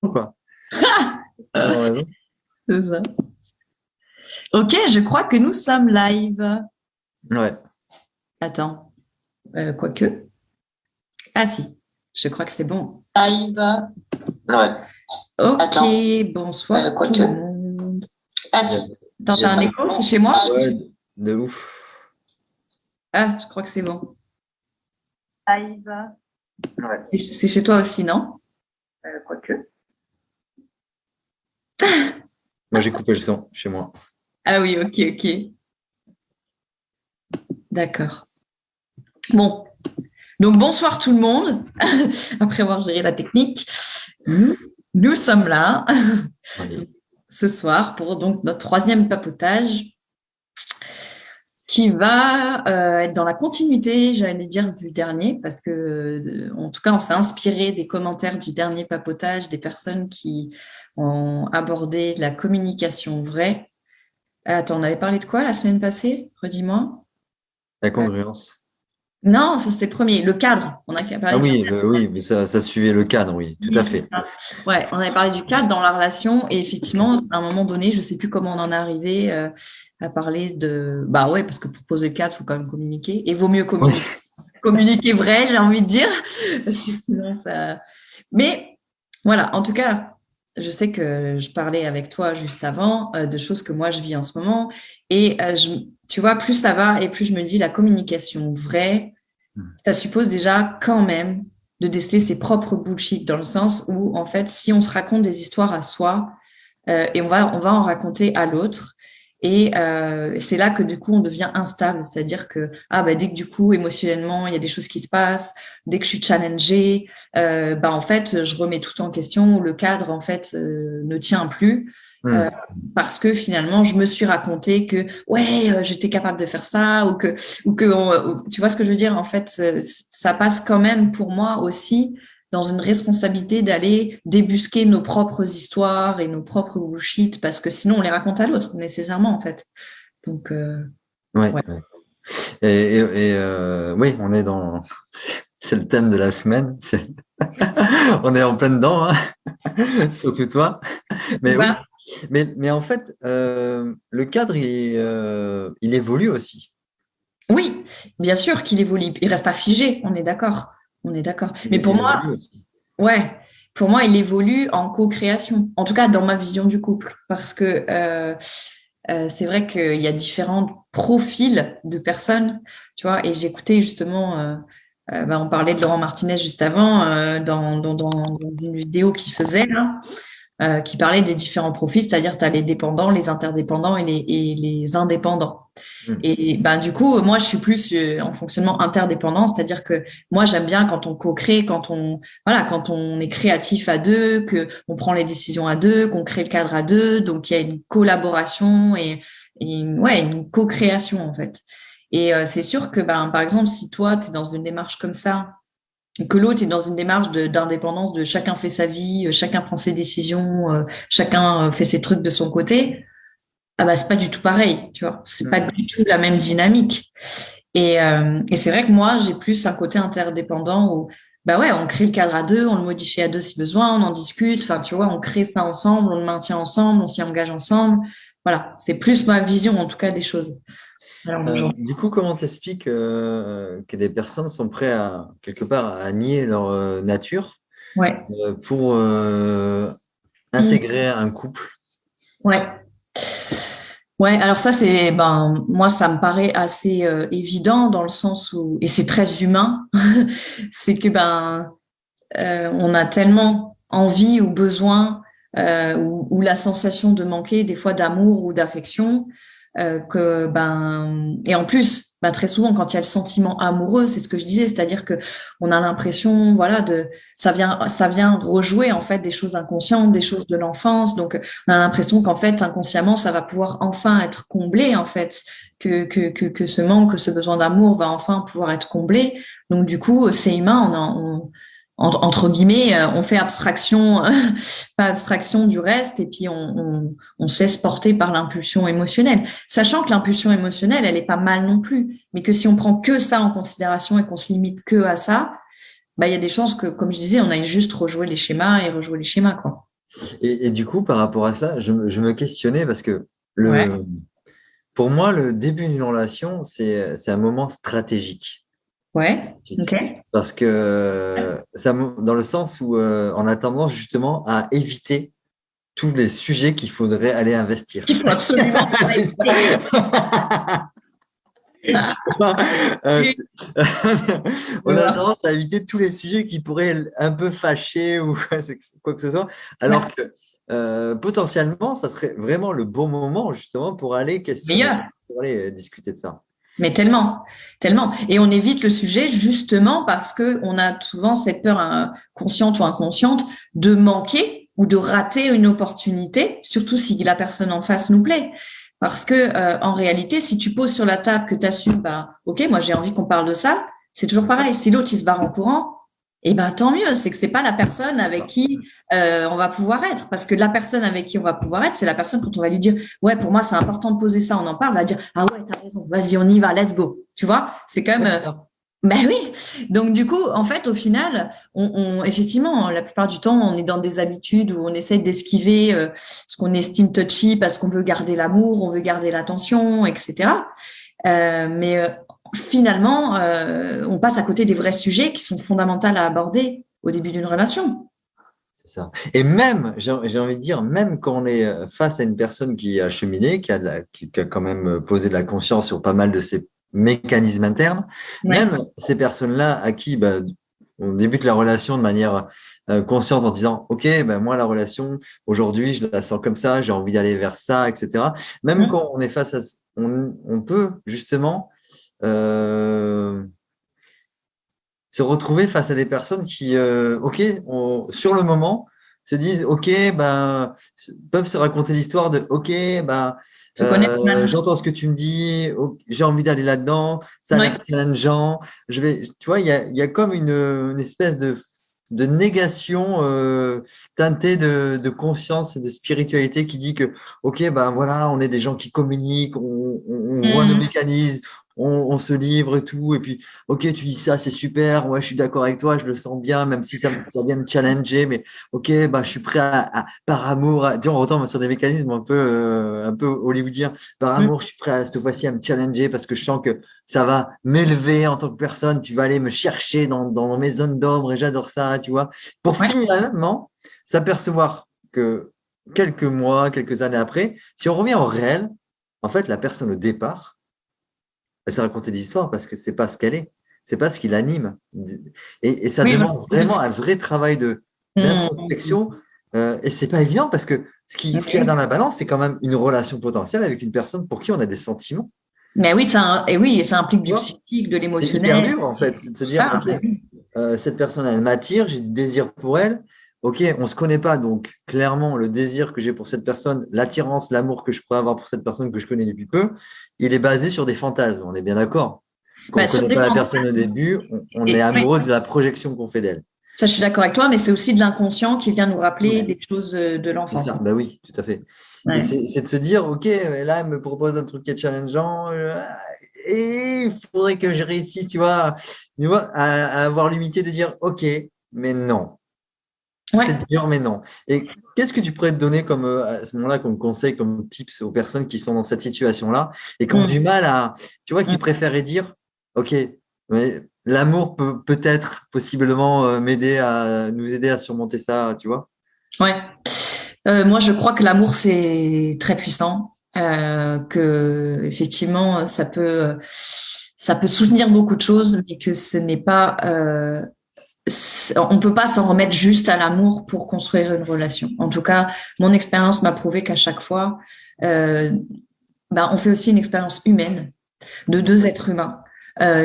quoi. Ils ont raison. C'est ça. Ok, je crois que nous sommes live. Ouais. Attends, quoique. Ah si, je crois que c'est bon. Live. Ouais. Ok, attends. Bonsoir tout le monde. Ah si, t'entends un écho, c'est chez moi? Ouais, de ouf. Ah, je crois que c'est bon. Live. Ouais. C'est chez toi aussi, non? Quoique. Moi, j'ai coupé le son chez moi. Ah oui, ok, ok. D'accord. Bon, donc bonsoir tout le monde. Après avoir géré la technique, nous sommes là Allez. ce soir pour donc notre troisième papotage qui va être dans la continuité, j'allais dire, du dernier, parce que, en tout cas, on s'est inspiré des commentaires du dernier papotage des personnes qui ont abordé la communication vraie. Attends, on avait parlé de quoi la semaine passée? Redis-moi. La congruence. Non, ça c'était le premier. Le cadre. On a Ah parlé du oui, oui, mais ça suivait le cadre, oui, tout oui, à c'est fait. ça. Ouais, on avait parlé du cadre dans la relation et effectivement, à un moment donné, je ne sais plus comment on en est arrivé à parler de. Bah ouais, parce que pour poser le cadre, il faut quand même communiquer. Et vaut mieux Oui. communiquer vrai, j'ai envie de dire. Parce que sinon, ça. Mais voilà, en tout cas, je sais que je parlais avec toi juste avant de choses que moi je vis en ce moment. Et tu vois, plus ça va et plus je me dis la communication vraie, ça suppose déjà quand même de déceler ses propres bullshit dans le sens où, en fait, si on se raconte des histoires à soi et on va en raconter à l'autre, et c'est là que du coup on devient instable, c'est-à-dire que bah, dès que du coup émotionnellement il y a des choses qui se passent, dès que je suis challengée, bah, en fait je remets tout en question, le cadre en fait ne tient plus. euh, Hmm. Parce que finalement, je me suis raconté que ouais, j'étais capable de faire ça, ou tu vois ce que je veux dire. En fait, ça passe quand même pour moi aussi dans une responsabilité d'aller débusquer nos propres histoires et nos propres bullshit, parce que sinon on les raconte à l'autre nécessairement en fait. Donc Ouais, ouais. ouais. Oui, on est dans. C'est le thème de la semaine. On est en plein dedans, hein. Surtout toi. C'est Mais oui, ça. mais en fait, le cadre, il évolue aussi. Oui, bien sûr qu'il évolue. Il reste pas figé, on est d'accord. On est d'accord. Mais pour Il moi, évolue aussi. ouais, pour moi, il évolue en co-création. En tout cas, dans ma vision du couple, parce que c'est vrai qu'il y a différents profils de personnes, tu vois. Et j'écoutais justement, bah, on parlait de Laurent Martinez juste avant, dans une vidéo qu'il faisait là, qui parlait des différents profils, c'est-à-dire tu as les dépendants, les interdépendants et les indépendants. Hmm. Et ben, du coup, moi, je suis plus en fonctionnement interdépendant, c'est-à-dire que moi, j'aime bien quand on co-crée, quand on est créatif à deux, que on prend les décisions à deux, qu'on crée le cadre à deux, donc il y a une collaboration et une co-création en fait. Et c'est sûr que, ben, par exemple, si toi, tu es dans une démarche comme ça, et que l'autre est dans une démarche d'indépendance, de chacun fait sa vie, chacun prend ses décisions, chacun fait ses trucs de son côté, ah bah c'est pas du tout pareil, tu vois. C'est pas Hmm. du tout la même dynamique. Et c'est vrai que moi, j'ai plus un côté interdépendant où, bah ouais, on crée le cadre à deux, on le modifie à deux si besoin, on en discute, enfin, tu vois, on crée ça ensemble, on le maintient ensemble, on s'y engage ensemble. Voilà, c'est plus ma vision, en tout cas, des choses. Alors, aujourd'hui. Du coup, comment t'expliques que des personnes sont prêtes à, quelque part, à nier leur nature Ouais. pour intégrer un couple? Ouais. Ouais, alors ça, moi, ça me paraît assez évident dans le sens où, et c'est très humain, c'est que, on a tellement envie ou besoin ou la sensation de manquer des fois d'amour ou d'affection et en plus très souvent quand il y a le sentiment amoureux, c'est ce que je disais, c'est-à-dire que on a l'impression voilà de ça vient rejouer en fait des choses inconscientes, des choses de l'enfance, donc on a l'impression qu'en fait inconsciemment ça va pouvoir enfin être comblé en fait, que ce manque, que ce besoin d'amour va enfin pouvoir être comblé. Donc du coup c'est humain, entre guillemets, on fait abstraction, pas abstraction du reste, et puis on se laisse porter par l'impulsion émotionnelle. Sachant que l'impulsion émotionnelle, elle est pas mal non plus, mais que si on prend que ça en considération et qu'on se limite que à ça, bah, il y a des chances que, comme je disais, on aille juste rejouer les schémas et rejouer les schémas, quoi. Et du coup, par rapport à ça, je me questionnais parce que Ouais, pour moi, le début d'une relation, c'est un moment stratégique. ouais, ok. Parce que dans le sens où on a tendance justement à éviter tous les sujets qu'il faudrait aller investir. Il faut absolument pas C'est éviter. ça. Tu vois, euh, Oui, on je a vois. tendance à éviter tous les sujets qui pourraient un peu fâcher ou quoi que ce soit, alors Ouais, que potentiellement, ça serait vraiment le bon moment justement pour aller questionner, meilleur. pour aller discuter de ça. Mais tellement, tellement. Et on évite le sujet justement parce que on a souvent cette peur consciente ou inconsciente de manquer ou de rater une opportunité, surtout si la personne en face nous plaît. Parce que en réalité, si tu poses sur la table que tu assumes, bah, ok, moi j'ai envie qu'on parle de ça, c'est toujours pareil. Si l'autre il se barre en courant, eh ben tant mieux, c'est que c'est pas la personne C'est avec ça. qui on va pouvoir être. Parce que la personne avec qui on va pouvoir être, c'est la personne quand on va lui dire ouais, pour moi c'est important de poser ça, on en parle, on va dire ah ouais, t'as raison, vas-y, on y va, let's go. Tu vois, c'est quand Ouais, même c'est ça. ben oui. Donc du coup, en fait, au final, effectivement, la plupart du temps, on est dans des habitudes où on essaie d'esquiver ce qu'on estime touchy parce qu'on veut garder l'amour, on veut garder l'attention, etc. Mais finalement, on passe à côté des vrais sujets qui sont fondamentaux à aborder au début d'une relation. C'est ça. Et même, j'ai envie de dire, même quand on est face à une personne qui a cheminé, qui a quand même posé de la conscience sur pas mal de ses mécanismes internes, Ouais. même ces personnes-là à qui bah, on débute la relation de manière consciente en disant, OK, ben moi, la relation, aujourd'hui, je la sens comme ça, j'ai envie d'aller vers ça, etc. Même Mmh. quand on est face à... On peut justement se retrouver face à des personnes qui, OK, sur le moment, se disent, OK, ben, peuvent se raconter l'histoire de, OK, ben, Se connaître mal. j'entends ce que tu me dis, j'ai envie d'aller là-dedans, ça a l'air Ouais. challengeant. Tu vois, il y a comme une espèce de négation teintée de conscience et de spiritualité qui dit que, OK, ben voilà, on est des gens qui communiquent, on voit nos Mmh. mécanismes, on se livre et tout, et puis OK, tu dis ça, c'est super. Ouais, je suis d'accord avec toi, je le sens bien, même si ça vient me challenger. Mais OK, bah, je suis prêt par amour. Tu vois, on retombe sur des mécanismes un peu hollywoodiens. Par Mmh. amour, je suis prêt cette fois-ci à me challenger parce que je sens que ça va m'élever en tant que personne. Tu vas aller me chercher dans mes zones d'ombre et j'adore ça, tu vois. Pour Ouais. finalement s'apercevoir que quelques mois, quelques années après, si on revient au réel, en fait, la personne au départ, elle s'est raconter des histoires parce que c'est pas ce qu'elle est, c'est pas ce qui l'anime. Et ça Oui, demande vraiment un vrai travail mmh. d'introspection. Et c'est pas évident parce que ce qu'il y a dans Oui. la balance, c'est quand même une relation potentielle avec une personne pour qui on a des sentiments. Mais oui, et oui, ça implique Tu du vois, psychique, de c'est hyper l'émotionnel, dur en fait, c'est de se tout dire, ça. OK, Ben oui. cette personne, elle m'attire, j'ai du désir pour elle. OK, on se connaît pas, donc clairement, le désir que j'ai pour cette personne, l'attirance, l'amour que je pourrais avoir pour cette personne que je connais depuis peu, il est basé sur des fantasmes. On est bien d'accord. Quand on Ben, ne sur connaît des pas la fantasmes, personne au début, on est et oui, amoureux de la projection qu'on fait d'elle. ça, je suis d'accord avec toi, mais c'est aussi de l'inconscient qui vient nous rappeler Ouais. des choses de C'est l'enfance. ça, bah oui, tout à fait. Et Ouais. c'est de se dire, OK, là, elle me propose un truc qui est challengeant, et il faudrait que je réussisse, tu vois, à avoir l'humilité de dire, OK, mais non. C'est Ouais. dur, mais non. Et qu'est-ce que tu pourrais te donner comme, à ce moment-là, comme conseil, comme tips aux personnes qui sont dans cette situation-là et qui ont du Mm. mal tu vois, qui Mm. préféraient dire, OK, mais l'amour peut peut-être, possiblement, m'aider à nous aider à surmonter ça, tu vois? Ouais. Moi, je crois que l'amour, c'est très puissant, que effectivement, ça peut soutenir beaucoup de choses, mais que ce n'est pas, on peut pas s'en remettre juste à l'amour pour construire une relation. En tout cas, mon expérience m'a prouvé qu'à chaque fois, euh, ben, on fait aussi une expérience humaine de deux êtres humains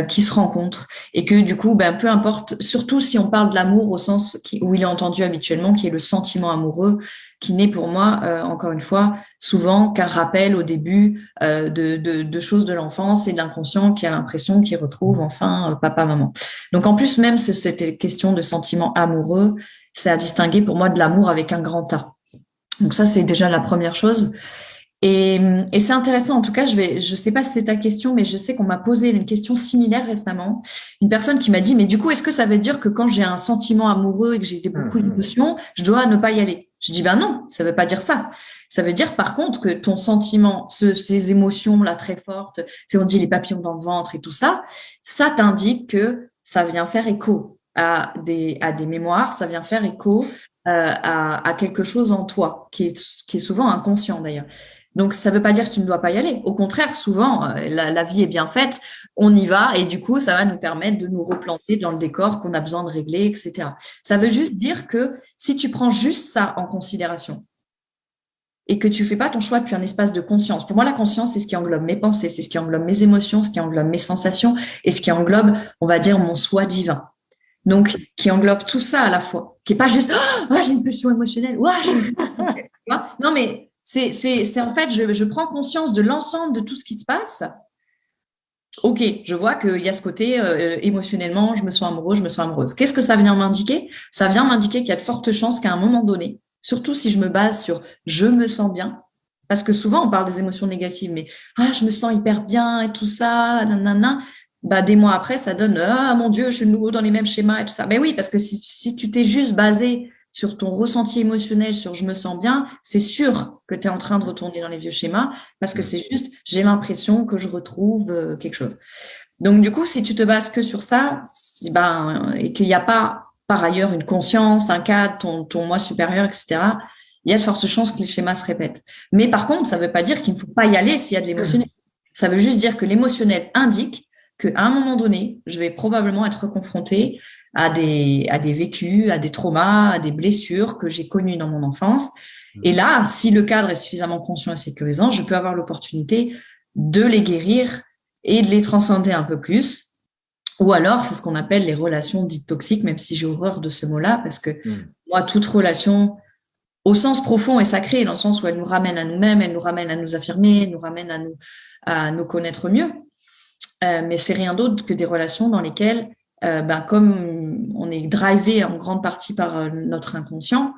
qui se rencontrent et que du coup, ben, peu importe, surtout si on parle de l'amour au sens où il est entendu habituellement, qui est le sentiment amoureux, qui n'est pour moi, encore une fois, souvent qu'un rappel au début de choses de l'enfance et de l'inconscient qui a l'impression qu'il retrouve enfin papa, maman. Donc en plus, même cette question de sentiment amoureux, c'est à distinguer pour moi de l'amour avec un grand A. Donc ça, c'est déjà la première chose. Et c'est intéressant, en tout cas, je sais pas si c'est ta question, mais je sais qu'on m'a posé une question similaire récemment. Une personne qui m'a dit, mais du coup, est-ce que ça veut dire que quand j'ai un sentiment amoureux et que j'ai beaucoup Hum, hum. d'émotions, je dois ne pas y aller? Je dis, ben non, ça ne veut pas dire ça. Ça veut dire par contre que ton sentiment, ces émotions-là très fortes, on dit les papillons dans le ventre et tout ça, ça t'indique que ça vient faire écho à des mémoires, ça vient faire écho à quelque chose en toi, qui est souvent inconscient d'ailleurs. Donc, ça ne veut pas dire que tu ne dois pas y aller. Au contraire, souvent, la vie est bien faite, on y va et du coup, ça va nous permettre de nous replanter dans le décor qu'on a besoin de régler, etc. Ça veut juste dire que si tu prends juste ça en considération et que tu ne fais pas ton choix depuis un espace de conscience, pour moi, la conscience, c'est ce qui englobe mes pensées, c'est ce qui englobe mes émotions, ce qui englobe mes sensations et ce qui englobe, on va dire, mon soi divin. Donc, qui englobe tout ça à la fois, qui n'est pas juste « oh, j'ai une pulsion émotionnelle, oh, j'ai une pulsion émotionnelle. » Non, mais c'est en fait, je prends conscience de l'ensemble de tout ce qui se passe. Ok, je vois qu'il y a ce côté émotionnellement, je me sens amoureux, je me sens amoureuse. Qu'est-ce que ça vient m'indiquer? Ça vient m'indiquer qu'il y a de fortes chances qu'à un moment donné, surtout si je me base sur je me sens bien, parce que souvent on parle des émotions négatives, mais je me sens hyper bien et tout ça, nanana. Bah, des mois après, ça donne mon Dieu, je suis de nouveau dans les mêmes schémas et tout ça. Mais oui, parce que si tu t'es juste basé sur ton ressenti émotionnel, sur je me sens bien, c'est sûr que tu es en train de retourner dans les vieux schémas parce que c'est juste j'ai l'impression que je retrouve quelque chose. Donc, du coup, si tu te bases que sur ça, et qu'il n'y a pas par ailleurs une conscience, un cadre, ton moi supérieur, etc., il y a de fortes chances que les schémas se répètent. Mais par contre, ça ne veut pas dire qu'il ne faut pas y aller s'il y a de l'émotionnel. Ça veut juste dire que l'émotionnel indique qu'à un moment donné, je vais probablement être confrontée à des vécus, à des traumas, à des blessures que j'ai connues dans mon enfance. Et là, si le cadre est suffisamment conscient et sécurisant, je peux avoir l'opportunité de les guérir et de les transcender un peu plus. Ou alors, c'est ce qu'on appelle les relations dites toxiques, même si j'ai horreur de ce mot-là, parce que moi, toute relation, au sens profond et sacré, dans le sens où elle nous ramène à nous-mêmes, elle nous ramène à nous affirmer, elle nous ramène à nous connaître mieux. Mais c'est rien d'autre que des relations dans lesquelles, comme on est drivé en grande partie par notre inconscient,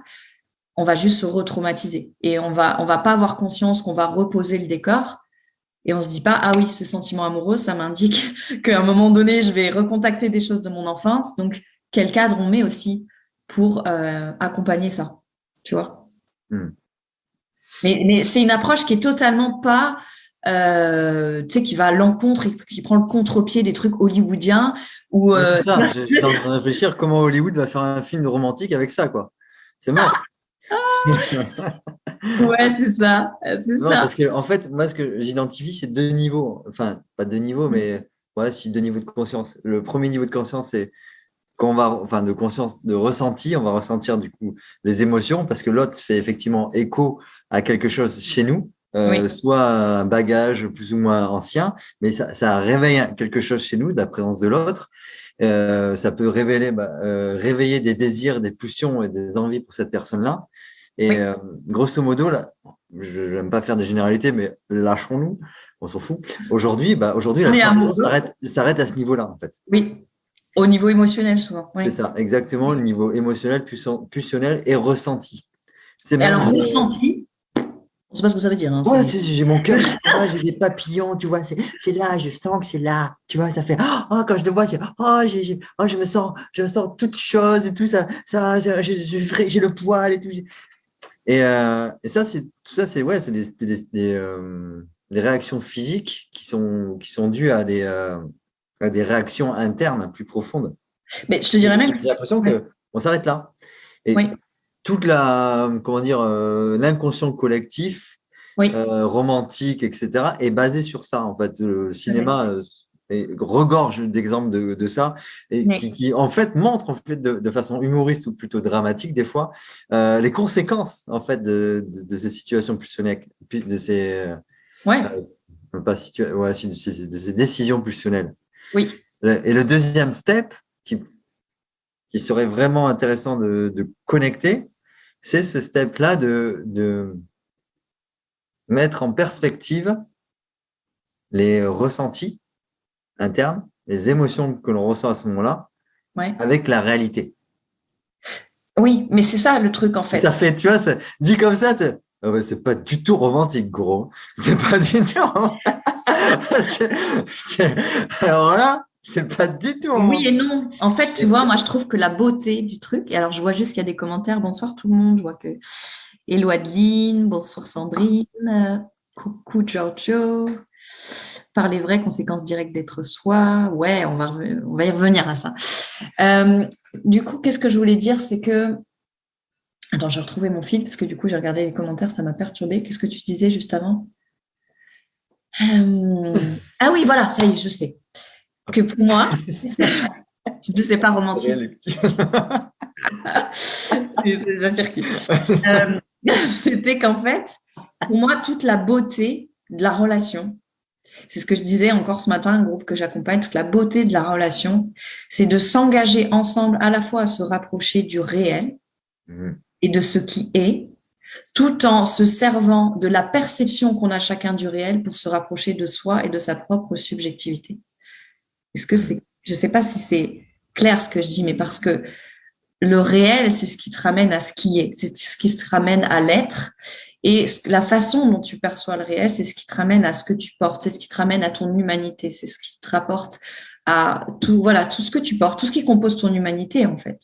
on va juste se retraumatiser et on va pas avoir conscience qu'on va reposer le décor et on se dit pas ah oui, ce sentiment amoureux, ça m'indique qu'à un moment donné, je vais recontacter des choses de mon enfance. Donc, quel cadre on met aussi pour accompagner ça, tu vois? Mais c'est une approche qui est totalement pas qui va à l'encontre et qui prend le contre-pied des trucs hollywoodiens. C'est ça, j'étais en train de réfléchir comment Hollywood va faire un film romantique avec ça, quoi. C'est mort. Ouais, c'est ça. Parce que, en fait, moi, ce que j'identifie, c'est deux niveaux. Enfin, pas deux niveaux, mais si deux niveaux de conscience. Le premier niveau de conscience, c'est de conscience, de ressenti, on va ressentir du coup les émotions parce que l'autre fait effectivement écho à quelque chose chez nous. Soit un bagage plus ou moins ancien, mais ça réveille quelque chose chez nous de la présence de l'autre. Ça peut réveiller des désirs, des pulsions et des envies pour cette personne-là. Et grosso modo, là, je n'aime pas faire des généralités, mais lâchons-nous, on s'en fout. Aujourd'hui, la conscience s'arrête à ce niveau-là, en fait. Oui, au niveau émotionnel souvent. C'est ça, exactement, le niveau émotionnel, pulsionnel et ressenti. Alors, ressenti, je ne sais pas ce que ça veut dire. Hein, j'ai mon cœur, j'ai des papillons, tu vois, c'est là, je sens que c'est là, tu vois, ça fait, quand je le vois, je me sens toute chose et tout ça, j'ai le poil et tout. Et ça, c'est des réactions physiques qui sont dues à des réactions internes plus profondes. Mais je te dirais même. J'ai l'impression qu'on s'arrête là. Et toute l'inconscient collectif, romantique, etc., est basé sur ça. En fait, le cinéma regorge d'exemples de ça et qui en fait montre en fait de façon humoriste ou plutôt dramatique des fois les conséquences en fait de ces situations pulsionnelles, de ces de ces décisions pulsionnelles. Oui. Et le deuxième step qui serait vraiment intéressant de connecter, c'est ce step-là de mettre en perspective les ressentis internes, les émotions que l'on ressent à ce moment-là, avec la réalité. Oui, mais c'est ça le truc en fait. Ça fait, tu vois, dit comme ça, c'est pas du tout romantique, gros. C'est pas du tout romantique. Alors là, C'est pas du tout Oui un... et non. En fait, tu vois, moi, je trouve que la beauté du truc, et alors je vois juste qu'il y a des commentaires. Bonsoir tout le monde. Je vois que Hello Adeline, bonsoir Sandrine, coucou Giorgio. Par les vraies conséquences directes d'être soi. Ouais, on va y revenir à ça. Euh, du coup, qu'est-ce que je voulais dire, c'est que... Attends, j'ai retrouvé mon fil parce que du coup, j'ai regardé les commentaires, ça m'a perturbé. Qu'est-ce que tu disais juste avant? Ah oui, voilà, ça y est, je sais. Que pour moi, c'est pas romantique, Réel. ça circule. Euh, C'était qu'en fait, pour moi, toute la beauté de la relation, c'est ce que je disais encore ce matin, un groupe que j'accompagne, toute la beauté de la relation, c'est de s'engager ensemble à la fois à se rapprocher du réel Mhm. et de ce qui est, tout en se servant de la perception qu'on a chacun du réel pour se rapprocher de soi et de sa propre subjectivité. Est-ce que Mhm. c'est, je ne sais pas si c'est clair ce que je dis, mais parce que le réel, c'est ce qui te ramène à ce qui est, c'est ce qui te ramène à l'être. Et la façon dont tu perçois le réel, c'est ce qui te ramène à ce que tu portes, c'est ce qui te ramène à ton humanité, c'est ce qui te rapporte à tout, voilà, tout ce que tu portes, tout ce qui compose ton humanité, en fait,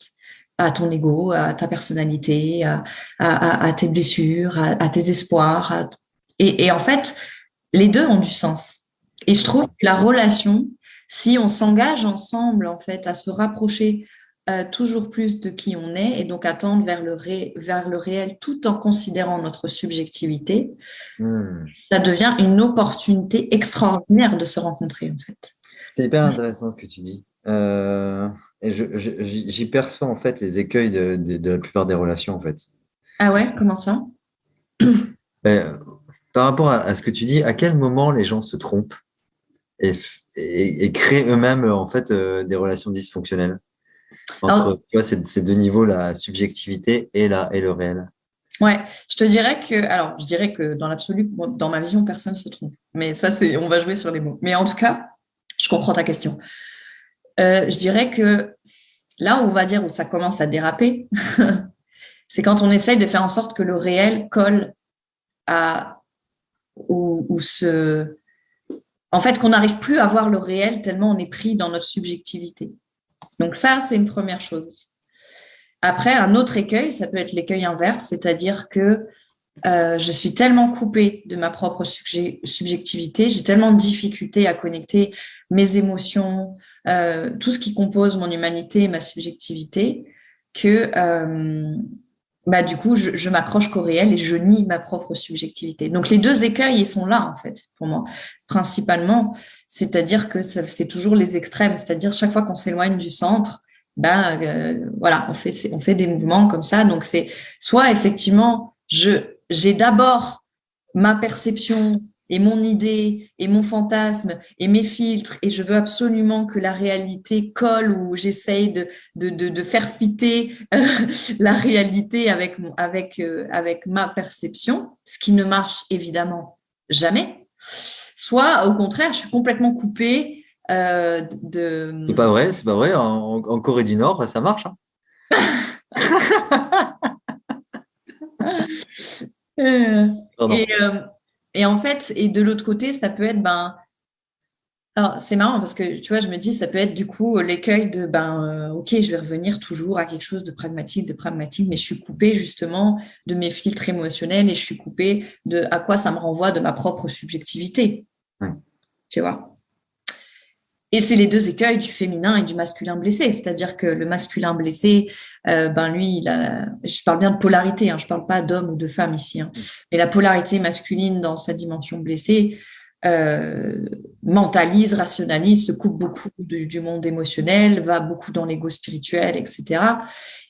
à ton ego, à ta personnalité, à tes blessures, à tes espoirs. Et en fait, les deux ont du sens. Et je trouve que la relation, si on s'engage ensemble, en fait, à se rapprocher toujours plus de qui on est et donc à tendre vers le réel tout en considérant notre subjectivité, Mhm. ça devient une opportunité extraordinaire de se rencontrer, en fait. C'est hyper intéressant ce que tu dis. Et j'y perçois en fait les écueils de la plupart des relations en fait. Ah ouais, comment ça? Ben, par rapport à ce que tu dis, à quel moment les gens se trompent et, et créent eux-mêmes en fait des relations dysfonctionnelles entre Alors, tu vois, ces deux niveaux, la subjectivité et le réel. ouais, je dirais que dans l'absolu, moi, dans ma vision, personne ne se trompe. Mais ça, on va jouer sur les mots. Mais en tout cas, je comprends ta question. Je dirais que là où on va dire où ça commence à déraper, c'est quand on essaye de faire en sorte que le réel colle à ou se en fait qu'on n'arrive plus à voir le réel tellement on est pris dans notre subjectivité. Donc ça, c'est une première chose. Après, un autre écueil, ça peut être l'écueil inverse, c'est-à-dire que je suis tellement coupée de ma propre subjectivité, j'ai tellement de difficultés à connecter mes émotions, tout ce qui compose mon humanité et ma subjectivité, que bah, du coup, je m'accroche qu'au réel et je nie ma propre subjectivité. Donc, les deux écueils, ils sont là, en fait, pour moi, principalement. C'est-à-dire que c'est toujours les extrêmes. C'est-à-dire, chaque fois qu'on s'éloigne du centre, ben, voilà, on fait des mouvements comme ça. Donc, c'est soit, effectivement, j'ai d'abord ma perception et mon idée et mon fantasme et mes filtres et je veux absolument que la réalité colle ou j'essaye de faire fitter la réalité avec ma perception, ce qui ne marche évidemment jamais. Soit au contraire, je suis complètement coupée de... C'est pas vrai. En Corée du Nord, ça marche, hein. Euh, et, Pardon. et en fait, et de l'autre côté, ça peut être, ben, alors c'est marrant parce que tu vois, je me dis, ça peut être du coup l'écueil de, ben, ok, je vais revenir toujours à quelque chose de pragmatique, mais je suis coupée justement de mes filtres émotionnels et je suis coupée de à quoi ça me renvoie de ma propre subjectivité, Ouais. tu vois. Et c'est les deux écueils du féminin et du masculin blessé. C'est-à-dire que le masculin blessé, ben lui, je parle bien de polarité, hein, je ne parle pas d'homme ou de femme ici, hein, mais la polarité masculine dans sa dimension blessée euh, mentalise, rationalise, se coupe beaucoup du monde émotionnel, va beaucoup dans l'ego spirituel, etc.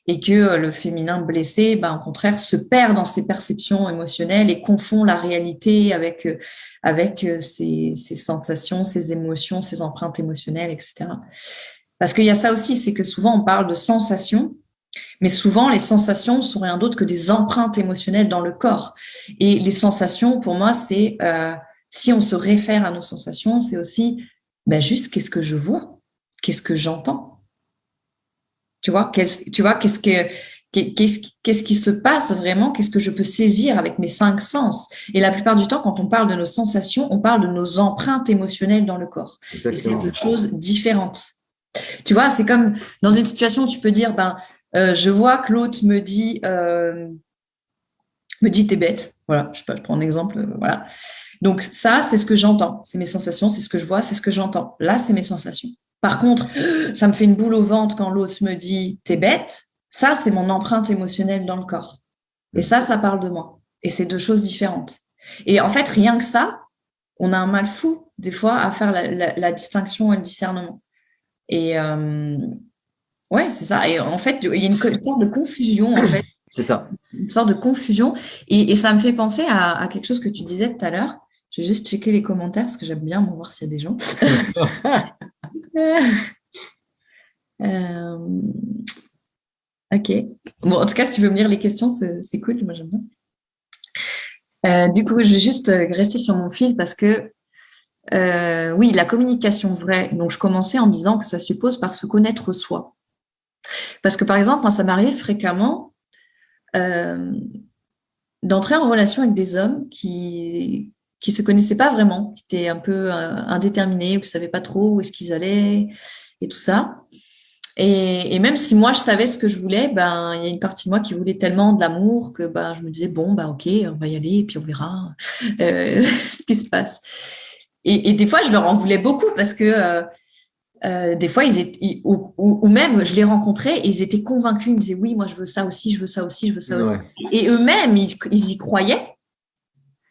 Et que le féminin blessé, ben, au contraire, se perd dans ses perceptions émotionnelles et confond la réalité avec ses sensations, ses émotions, ses empreintes émotionnelles, etc. Parce qu'il y a ça aussi, c'est que souvent on parle de sensations, mais souvent les sensations sont rien d'autre que des empreintes émotionnelles dans le corps. Et les sensations, pour moi, c'est, si on se réfère à nos sensations, c'est aussi ben, juste qu'est-ce que je vois, qu'est-ce que j'entends, tu vois, qu'est-ce qui se passe vraiment, qu'est-ce que je peux saisir avec mes 5 sens. Et la plupart du temps, quand on parle de nos sensations, on parle de nos empreintes émotionnelles dans le corps. Exactement. Et c'est deux choses différentes. Tu vois, c'est comme dans une situation où tu peux dire, je vois que l'autre me dit t'es bête. Voilà, je prends un exemple. Voilà. Donc ça, c'est ce que j'entends. C'est mes sensations, c'est ce que je vois, c'est ce que j'entends. Là, c'est mes sensations. Par contre, ça me fait une boule au ventre quand l'autre me dit t'es bête. Ça, c'est mon empreinte émotionnelle dans le corps. Et ça parle de moi. Et c'est deux choses différentes. Et en fait, rien que ça, on a un mal fou, des fois, à faire la distinction et le discernement. Et ouais, c'est ça. Et en fait, il y a une sorte de confusion, en fait. C'est ça. Une sorte de confusion. Et ça me fait penser à quelque chose que tu disais tout à l'heure. Je vais juste checker les commentaires parce que j'aime bien voir s'il y a des gens. Ok. Bon, en tout cas, si tu veux me lire les questions, c'est cool. Moi, j'aime bien. Du coup, je vais juste rester sur mon fil parce que, oui, la communication vraie. Donc, je commençais en disant que ça suppose par se connaître soi. Parce que, par exemple, moi, ça m'arrive fréquemment d'entrer en relation avec des hommes qui se connaissaient pas vraiment, qui étaient un peu indéterminés, ou qui savaient pas trop où est-ce qu'ils allaient et tout ça. Et même si moi je savais ce que je voulais, il y a une partie de moi qui voulait tellement de l'amour que je me disais bon ok, on va y aller et puis on verra ce qui se passe. Et des fois je leur en voulais beaucoup parce que des fois ou même je les rencontrais et ils étaient convaincus, ils me disaient oui moi je veux ça aussi, je veux ça aussi, je veux ça aussi. Et eux-mêmes ils y croyaient.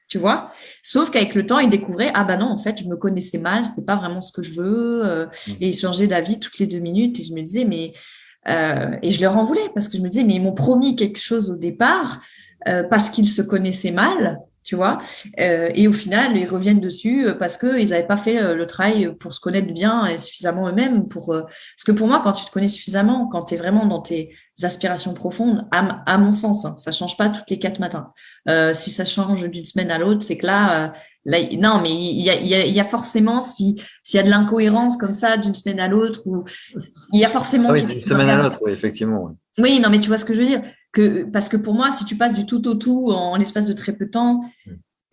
Tu vois, sauf qu'avec le temps, ils découvraient non, en fait, je me connaissais mal, c'était pas vraiment ce que je veux, et ils changeaient d'avis toutes les 2 minutes. Et je me disais, et je leur en voulais parce que je me disais, mais ils m'ont promis quelque chose au départ parce qu'ils se connaissaient mal, tu vois, et au final, ils reviennent dessus parce qu'ils n'avaient pas fait le travail pour se connaître bien et suffisamment eux-mêmes. Parce que pour moi, quand tu te connais suffisamment, quand tu es vraiment dans tes aspirations profondes, à mon sens, ça change pas toutes les 4 matins. Si ça change d'une semaine à l'autre, c'est que là, non, mais il y a forcément, s'il y a de l'incohérence comme ça d'une semaine à l'autre, il y a forcément. Oui, d'une semaine à l'autre, oui, effectivement. Oui, non, mais tu vois ce que je veux dire. Parce que pour moi, si tu passes du tout au tout en l'espace de très peu de temps,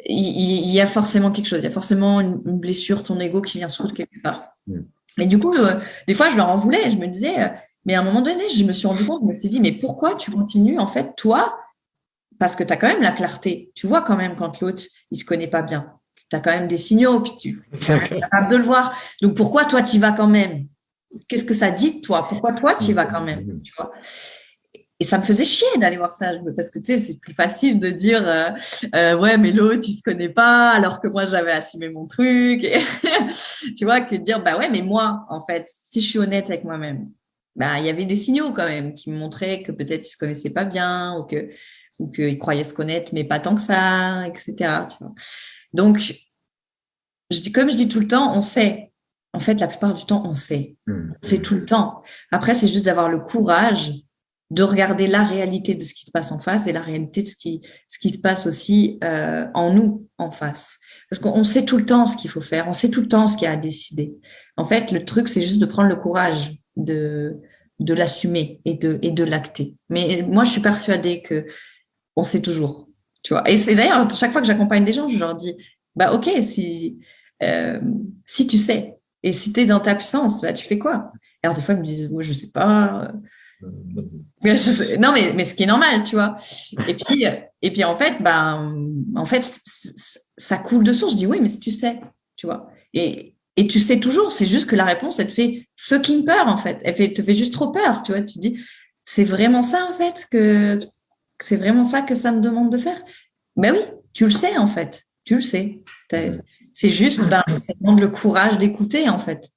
il y a forcément quelque chose. Il y a forcément une blessure, ton ego qui vient souder quelque part. Mais du coup, des fois, je leur en voulais. Je me disais, mais à un moment donné, je me suis rendu compte, je me suis dit, mais pourquoi tu continues, en fait, toi, parce que tu as quand même la clarté. Tu vois quand même quand l'autre, il se connaît pas bien. Tu as quand même des signaux, puis tu es capable de le voir. Donc, pourquoi toi, tu y vas quand même? Qu'est-ce que ça dit de toi? Pourquoi toi, tu y vas quand même? Tu vois? Et ça me faisait chier d'aller voir ça, parce que tu sais, c'est plus facile de dire ouais, mais l'autre, il se connaît pas, alors que moi, j'avais assumé mon truc. Et tu vois, que de dire ouais, mais moi, en fait, si je suis honnête avec moi-même, il y avait des signaux quand même qui me montraient que peut-être ils se connaissaient pas bien ou qu'ils croyaient se connaître, mais pas tant que ça, etc. Tu vois. Donc, comme je dis tout le temps, on sait. En fait, la plupart du temps, on sait. C'est tout le temps. Après, c'est juste d'avoir le courage de regarder la réalité de ce qui se passe en face et la réalité de ce qui se passe aussi en nous, en face. Parce qu'on sait tout le temps ce qu'il faut faire, on sait tout le temps ce qu'il y a à décider. En fait, le truc, c'est juste de prendre le courage de l'assumer et de l'acter. Mais moi, je suis persuadée que on sait toujours. Tu vois. Et c'est d'ailleurs, chaque fois que j'accompagne des gens, je leur dis, ok, si tu sais, et si tu es dans ta puissance, là, tu fais quoi? Alors, des fois, ils me disent, je sais pas. Non, mais ce qui est normal, tu vois. Et puis en fait, ça coule de source. Je dis oui, mais si tu sais, tu vois. Et tu sais toujours, c'est juste que la réponse, elle te fait fucking peur, en fait. Te fait juste trop peur, tu vois. Tu dis, c'est vraiment ça, en fait, que c'est vraiment ça que ça me demande de faire. Ben oui, tu le sais, en fait. Tu le sais. C'est juste, ça demande le courage d'écouter, en fait.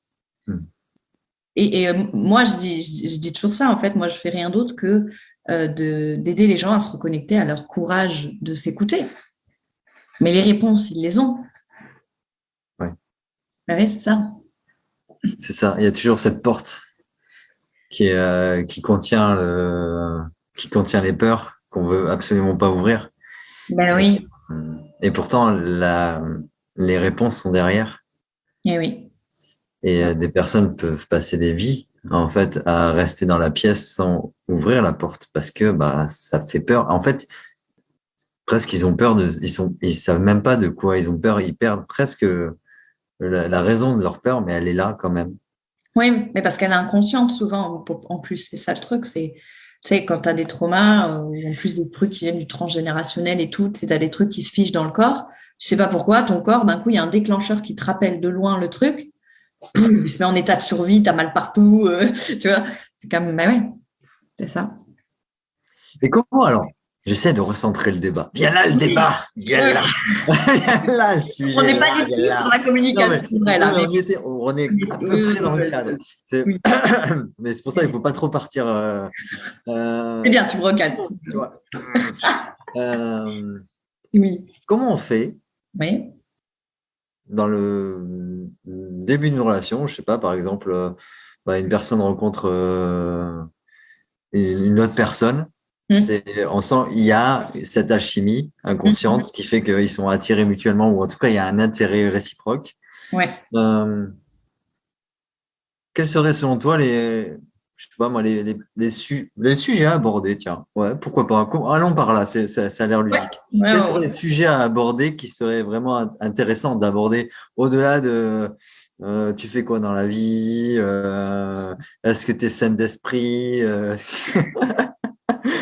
Et moi, je dis toujours ça, en fait. Moi, je fais rien d'autre que d'aider les gens à se reconnecter à leur courage de s'écouter. Mais les réponses, ils les ont. Ouais. Oui, c'est ça. C'est ça. Il y a toujours cette porte qui contient les peurs qu'on veut absolument pas ouvrir. Ben oui. Et pourtant, les réponses sont derrière. Et oui. Et des personnes peuvent passer des vies en fait, à rester dans la pièce sans ouvrir la porte parce que bah ça fait peur. En fait, presque ils ont peur ils savent même pas de quoi ils ont peur. Ils perdent presque la raison de leur peur, mais elle est là quand même. Oui, mais parce qu'elle est inconsciente souvent, en plus, c'est ça le truc, c'est, tu sais, quand tu as des traumas, en plus des trucs qui viennent du transgénérationnel et tout, tu as des trucs qui se fichent dans le corps, tu sais pas pourquoi, ton corps, d'un coup, il y a un déclencheur qui te rappelle de loin le truc, pouf, il se met en état de survie, tu as mal partout, tu vois, c'est quand même, bah ouais, c'est ça. Et comment alors? J'essaie de recentrer le débat. Viens là le Oui, débat. Viens ouais. là. Viens là le On sujet. n'est Là, pas du viens tout sur là. la Non mais, communication vraie, non, là, mais mais on est oui, à peu oui, près dans le cadre. oui, Mais c'est pour ça qu'il ne faut pas trop partir. c'est Euh, bien, tu me recadres. tu vois. Euh, Oui, comment on fait oui. dans le début d'une relation? Je sais pas, par exemple, bah, une personne rencontre une autre personne. Hum, On sent il y a cette alchimie hum, inconsciente qui fait qu'ils sont attirés mutuellement, ou en tout cas, il y a un intérêt réciproque. ouais. Euh, Quels seraient selon toi je sais pas moi, les sujets à aborder, tiens, ouais, pourquoi pas. Allons par là, ça a l'air Ouais, ludique. ouais, Quels ouais, seraient ouais. les sujets à aborder qui seraient vraiment intéressants d'aborder au-delà de tu fais quoi dans la vie, est-ce que tu es saine d'esprit,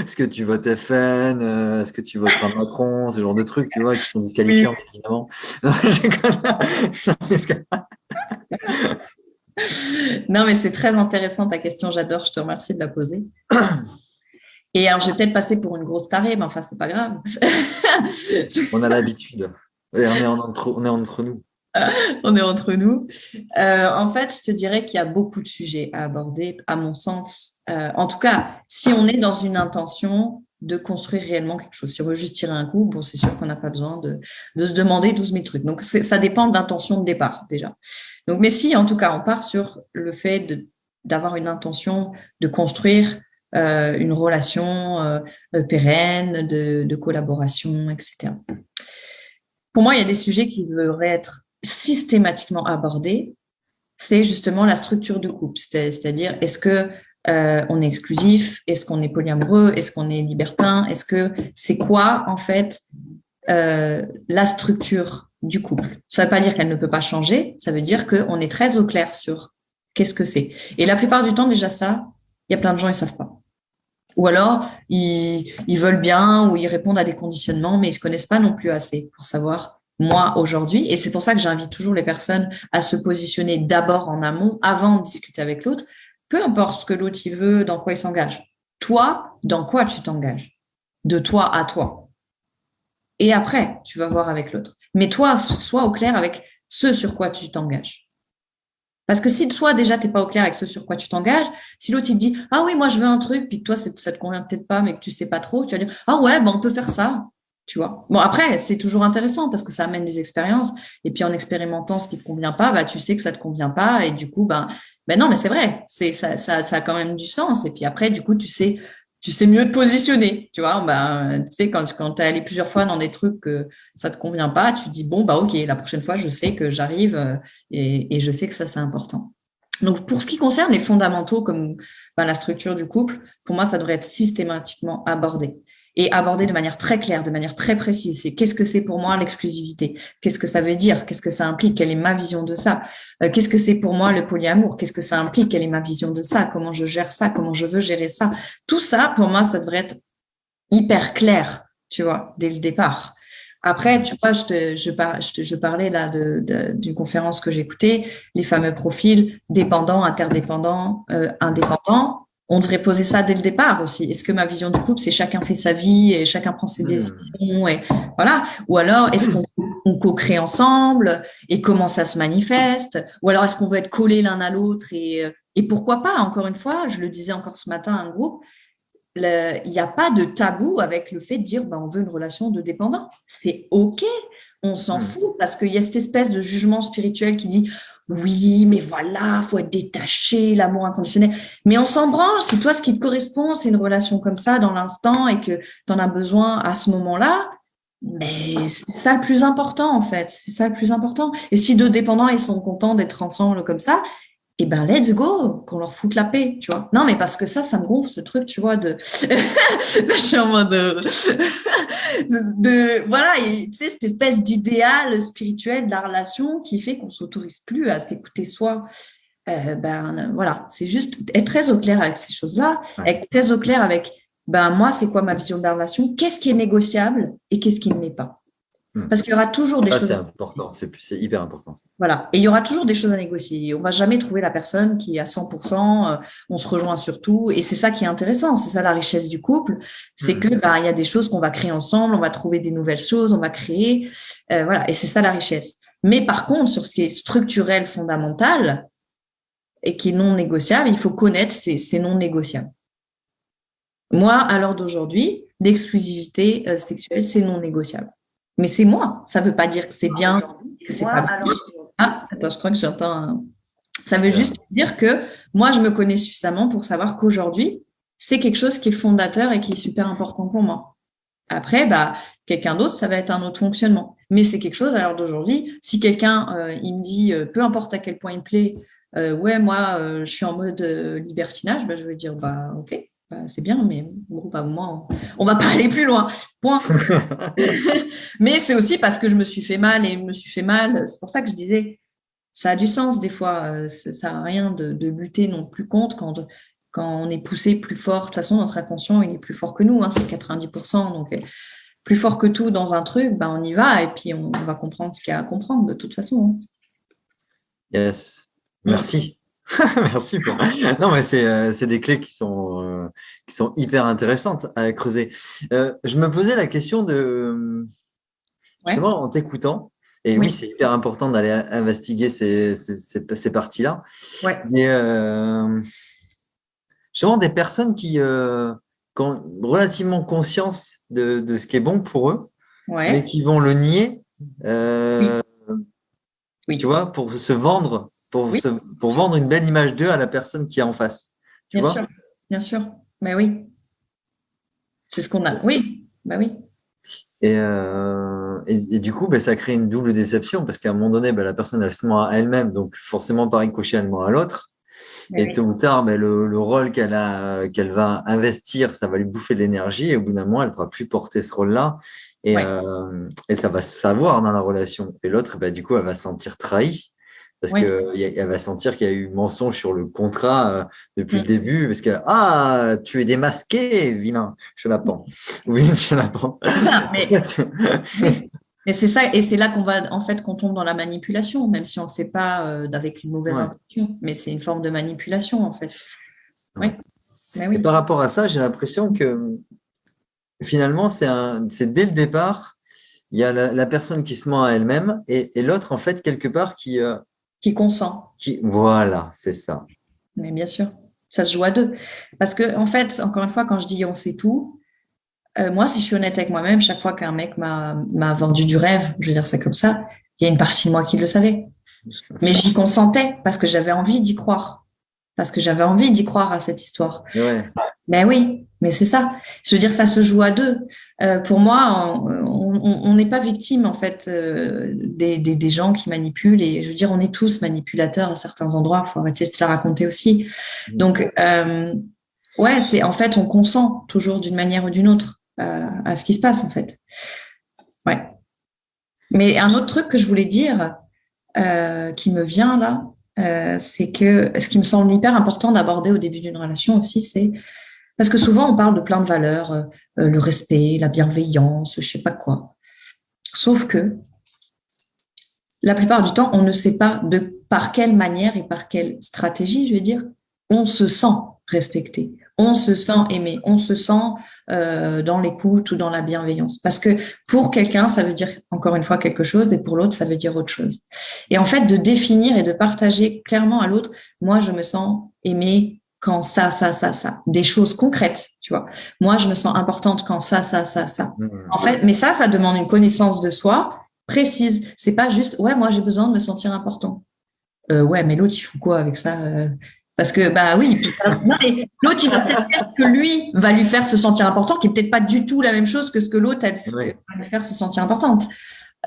est-ce que tu votes FN, est-ce que tu voteras Macron, ce genre de trucs, tu vois, qui sont Oui. disqualifiants, évidemment. Non, je déconne. Non, mais c'est très intéressant ta question, j'adore, je te remercie de la poser. Et alors, je vais peut-être passer pour une grosse tarée, mais enfin, c'est pas grave. On a l'habitude. Et on est entre nous. On est entre nous. En fait, je te dirais qu'il y a beaucoup de sujets à aborder, à mon sens. En tout cas, si on est dans une intention de construire réellement quelque chose, si on veut juste tirer un coup, bon, c'est sûr qu'on n'a pas besoin de se demander 12 000 trucs. Donc, ça dépend de l'intention de départ, déjà. Donc, mais si, en tout cas, on part sur le fait d'avoir une intention de construire une relation pérenne, de collaboration, etc. Pour moi, il y a des sujets qui devraient être systématiquement abordés. C'est justement la structure de couple. C'est-à-dire, est-ce que on est exclusif? Est-ce qu'on est polyamoureux? Est-ce qu'on est libertin? Est-ce que c'est quoi, en fait, la structure du couple? Ça ne veut pas dire qu'elle ne peut pas changer. Ça veut dire qu'on est très au clair sur qu'est-ce que c'est. Et la plupart du temps, déjà ça, il y a plein de gens, ils ne savent pas. Ou alors, ils veulent bien ou ils répondent à des conditionnements, mais ils ne se connaissent pas non plus assez pour savoir, moi, aujourd'hui. Et c'est pour ça que j'invite toujours les personnes à se positionner d'abord en amont, avant de discuter avec l'autre, peu importe ce que l'autre il veut, dans quoi il s'engage. Toi, dans quoi tu t'engages? De toi à toi. Et après, tu vas voir avec l'autre. Mais toi, sois au clair avec ce sur quoi tu t'engages. Parce que si toi, déjà, tu n'es pas au clair avec ce sur quoi tu t'engages, si l'autre, il te dit, ah oui, moi, je veux un truc, puis que toi, ça te convient peut-être pas, mais que tu sais pas trop, tu vas dire, ah ouais, ben, on peut faire ça, tu vois. Bon, après, c'est toujours intéressant parce que ça amène des expériences. Et puis, en expérimentant ce qui te convient pas, bah, tu sais que ça te convient pas. Et du coup, ben non, mais c'est vrai, ça a quand même du sens. Et puis après, du coup, tu sais mieux te positionner, tu vois. Ben, tu sais, quand tu es allé plusieurs fois dans des trucs que ça te convient pas, tu te dis, bon, bah, ok, la prochaine fois, je sais que j'arrive et je sais que ça, c'est important. Donc, pour ce qui concerne les fondamentaux comme la structure du couple, pour moi, ça devrait être systématiquement abordé et abordé de manière très claire, de manière très précise. C'est qu'est-ce que c'est pour moi l'exclusivité? Qu'est-ce que ça veut dire? Qu'est-ce que ça implique? Quelle est ma vision de ça? Qu'est-ce que c'est pour moi le polyamour? Qu'est-ce que ça implique? Quelle est ma vision de ça? Comment je gère ça? Comment je veux gérer ça? Tout ça, pour moi, ça devrait être hyper clair, tu vois, dès le départ. Après, tu vois, je parlais là d'une conférence que j'écoutais, les fameux profils dépendants, interdépendants, indépendants. On devrait poser ça dès le départ aussi. Est-ce que ma vision du couple, c'est chacun fait sa vie et chacun prend ses Hmm. décisions et voilà. Ou alors, est-ce qu'on co-crée ensemble et comment ça se manifeste? Ou alors, est-ce qu'on veut être collés l'un à l'autre et pourquoi pas? Encore une fois, je le disais encore ce matin à un groupe, il n'y a pas de tabou avec le fait de dire on veut une relation de dépendant. C'est OK, on s'en Hmm. fout parce qu'il y a cette espèce de jugement spirituel qui dit oui, mais voilà, faut être détaché, l'amour inconditionnel. Mais on s'en branle, si toi, ce qui te correspond, c'est une relation comme ça dans l'instant et que tu en as besoin à ce moment-là, mais c'est ça le plus important en fait. C'est ça le plus important. Et si deux dépendants, ils sont contents d'être ensemble comme ça, et ben let's go, qu'on leur foute la paix, tu vois. Non, mais parce que ça me gonfle, ce truc, tu vois, de... je suis en mode... Voilà, et, tu sais, cette espèce d'idéal spirituel de la relation qui fait qu'on ne s'autorise plus à s'écouter soi. Voilà, c'est juste être très au clair avec ces choses-là, Ouais. être très au clair avec, moi, c'est quoi ma vision de la relation, qu'est-ce qui est négociable et qu'est-ce qui ne l'est pas. Parce qu'il y aura toujours des Ça, choses c'est à important, c'est hyper important. Ça. voilà. Et il y aura toujours des choses à négocier. On ne va jamais trouver la personne qui est à 100%, on se rejoint sur tout. Et c'est ça qui est intéressant, c'est ça la richesse du couple, c'est que il y a des choses qu'on va créer ensemble, on va trouver des nouvelles choses, on va créer. Voilà. Et c'est ça la richesse. Mais par contre, sur ce qui est structurel, fondamental et qui est non négociable, il faut connaître ces non négociables. Moi, à l'heure d'aujourd'hui, l'exclusivité sexuelle, c'est non négociable. Mais c'est moi. Ça ne veut pas dire que c'est bien, que c'est pas bien. Ah, attends, je crois que j'entends un... Ça veut juste dire que moi, je me connais suffisamment pour savoir qu'aujourd'hui, c'est quelque chose qui est fondateur et qui est super important pour moi. Après, quelqu'un d'autre, ça va être un autre fonctionnement. Mais c'est quelque chose, à l'heure d'aujourd'hui, si quelqu'un, il me dit, peu importe à quel point il me plaît, ouais, moi, je suis en mode libertinage, je vais dire, ok, c'est bien, mais bon, moi, on va pas aller plus loin. Point. Mais c'est aussi parce que je me suis fait mal et me suis fait mal. C'est pour ça que je disais, ça a du sens des fois. Ça sert à rien de lutter non plus contre quand on est poussé plus fort. De toute façon, notre inconscient, il est plus fort que nous. C'est 90%. Donc, plus fort que tout dans un truc, on y va et puis on va comprendre ce qu'il y a à comprendre de toute façon. Yes. Merci. Merci pour... Non, mais c'est des clés qui sont hyper intéressantes à creuser. Je me posais la question de... Justement, en t'écoutant, et oui, c'est hyper important d'aller investiguer ces parties-là. Ouais. Mais justement, des personnes qui ont relativement conscience de ce qui est bon pour eux, mais qui vont le nier, tu vois, pour se vendre, pour vendre une belle image d'eux à la personne qui est en face. Tu bien vois sûr, bien sûr. Mais oui. C'est ce qu'on a. Oui, oui. Et du coup, ça crée une double déception parce qu'à un moment donné, la personne, elle se ment à elle-même, donc forcément, pareil, cocher, elle ment à l'autre. Et tôt ou tard, le rôle qu'elle va investir, ça va lui bouffer de l'énergie et au bout d'un moment, elle ne pourra plus porter ce rôle-là et ça va se savoir dans la relation. Et l'autre, du coup, elle va se sentir trahie parce qu'elle va sentir qu'il y a eu mensonge sur le contrat depuis le début parce que tu es démasqué, vilain, chenapan. Oui, chenapan. C'est ça, mais c'est ça, et c'est là qu'on tombe dans la manipulation, même si on ne le fait pas avec une mauvaise intention, mais c'est une forme de manipulation, en fait. Oui. Mais oui. Et par rapport à ça, j'ai l'impression que finalement, c'est dès le départ, il y a la personne qui se ment à elle-même et l'autre, en fait, quelque part, qui consent. Voilà, c'est ça. Mais bien sûr, ça se joue à deux. Parce que, en fait, encore une fois, quand je dis on sait tout, moi, si je suis honnête avec moi-même, chaque fois qu'un mec m'a vendu du rêve, je veux dire ça comme ça, il y a une partie de moi qui le savait. Mais j'y consentais parce que j'avais envie d'y croire. Parce que j'avais envie d'y croire à cette histoire. Ouais. Ben oui, mais c'est ça. Je veux dire, ça se joue à deux. Pour moi, on n'est pas victime, en fait, des gens qui manipulent. Et je veux dire, on est tous manipulateurs à certains endroits. Il faut arrêter de se la raconter aussi. Donc, en fait, on consent toujours d'une manière ou d'une autre à ce qui se passe, en fait. Ouais. Mais un autre truc que je voulais dire, qui me vient là, c'est que ce qui me semble hyper important d'aborder au début d'une relation aussi, c'est parce que souvent on parle de plein de valeurs, le respect, la bienveillance, je sais pas quoi. Sauf que la plupart du temps, on ne sait pas par quelle manière et par quelle stratégie, je veux dire, on se sent respecté, on se sent aimé, on se sent dans l'écoute ou dans la bienveillance. Parce que pour quelqu'un, ça veut dire encore une fois quelque chose et pour l'autre, ça veut dire autre chose. Et en fait, de définir et de partager clairement à l'autre, moi, je me sens aimée quand ça. Des choses concrètes, tu vois. Moi, je me sens importante quand ça. En fait, mais ça demande une connaissance de soi précise. C'est pas juste, ouais, moi, j'ai besoin de me sentir important. Ouais, mais l'autre, il faut quoi avec ça parce que, oui, non, mais l'autre, il va peut-être faire que lui va lui faire se sentir important, qui n'est peut-être pas du tout la même chose que ce que l'autre va lui faire se sentir importante.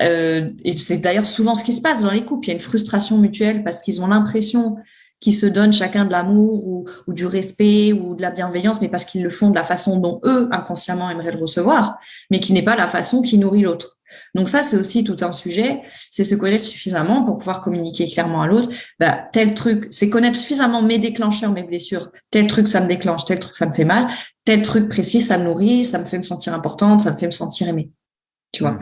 Et c'est d'ailleurs souvent ce qui se passe dans les couples. Il y a une frustration mutuelle parce qu'ils ont l'impression qui se donnent chacun de l'amour ou du respect ou de la bienveillance, mais parce qu'ils le font de la façon dont eux, inconsciemment, aimeraient le recevoir, mais qui n'est pas la façon qui nourrit l'autre. Donc ça, c'est aussi tout un sujet, c'est se connaître suffisamment pour pouvoir communiquer clairement à l'autre. Bah, tel truc, c'est connaître suffisamment mes déclencheurs, mes blessures. Tel truc, ça me déclenche, tel truc, ça me fait mal. Tel truc précis, ça me nourrit, ça me fait me sentir importante, ça me fait me sentir aimée. Tu vois.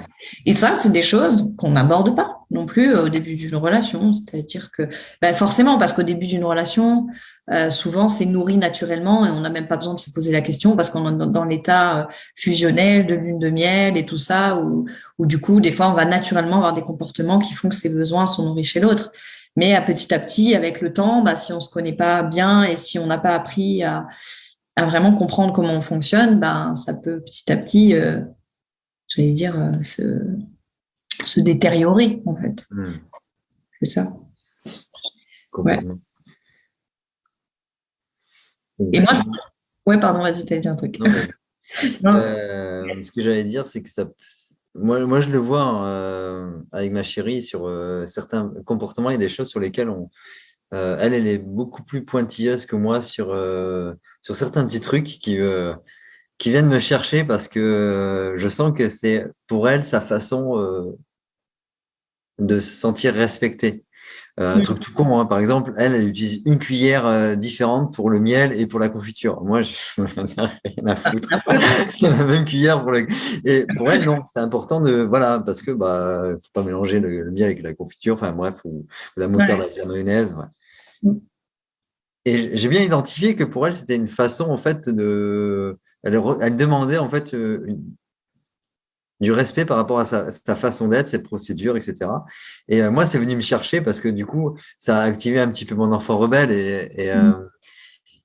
Et ça, c'est des choses qu'on n'aborde pas non plus au début d'une relation. C'est-à-dire que forcément, parce qu'au début d'une relation, souvent, c'est nourri naturellement et on n'a même pas besoin de se poser la question parce qu'on est dans l'état fusionnel de lune de miel et tout ça, où du coup, des fois, on va naturellement avoir des comportements qui font que ses besoins sont nourris chez l'autre. Mais à petit, avec le temps, si on ne se connaît pas bien et si on n'a pas appris à vraiment comprendre comment on fonctionne, ça peut petit à petit... j'allais dire, se détériorer, en fait. C'est ça. Complètement. Ouais. Et moi, ouais, pardon, vas-y, t'as dit un truc. Non, ce que j'allais dire, c'est que ça, moi, je le vois avec ma chérie sur certains comportements et des choses sur lesquelles elle est beaucoup plus pointilleuse que moi sur certains petits trucs qui viennent me chercher parce que je sens que c'est pour elle sa façon de se sentir respectée. Un truc tout con, hein. Par exemple, elle utilise une cuillère différente pour le miel et pour la confiture. Moi, je n'en ai rien à foutre. La même cuillère pour Et pour elle, non, c'est important voilà, parce que faut pas mélanger le miel avec la confiture, enfin bref, ou la moutarde avec la mayonnaise. Ouais. Et j'ai bien identifié que pour elle, c'était une façon, en fait, elle demandait, en fait, du respect par rapport à sa façon d'être, ses procédures, etc. Et moi, c'est venu me chercher parce que du coup, ça a activé un petit peu mon enfant rebelle et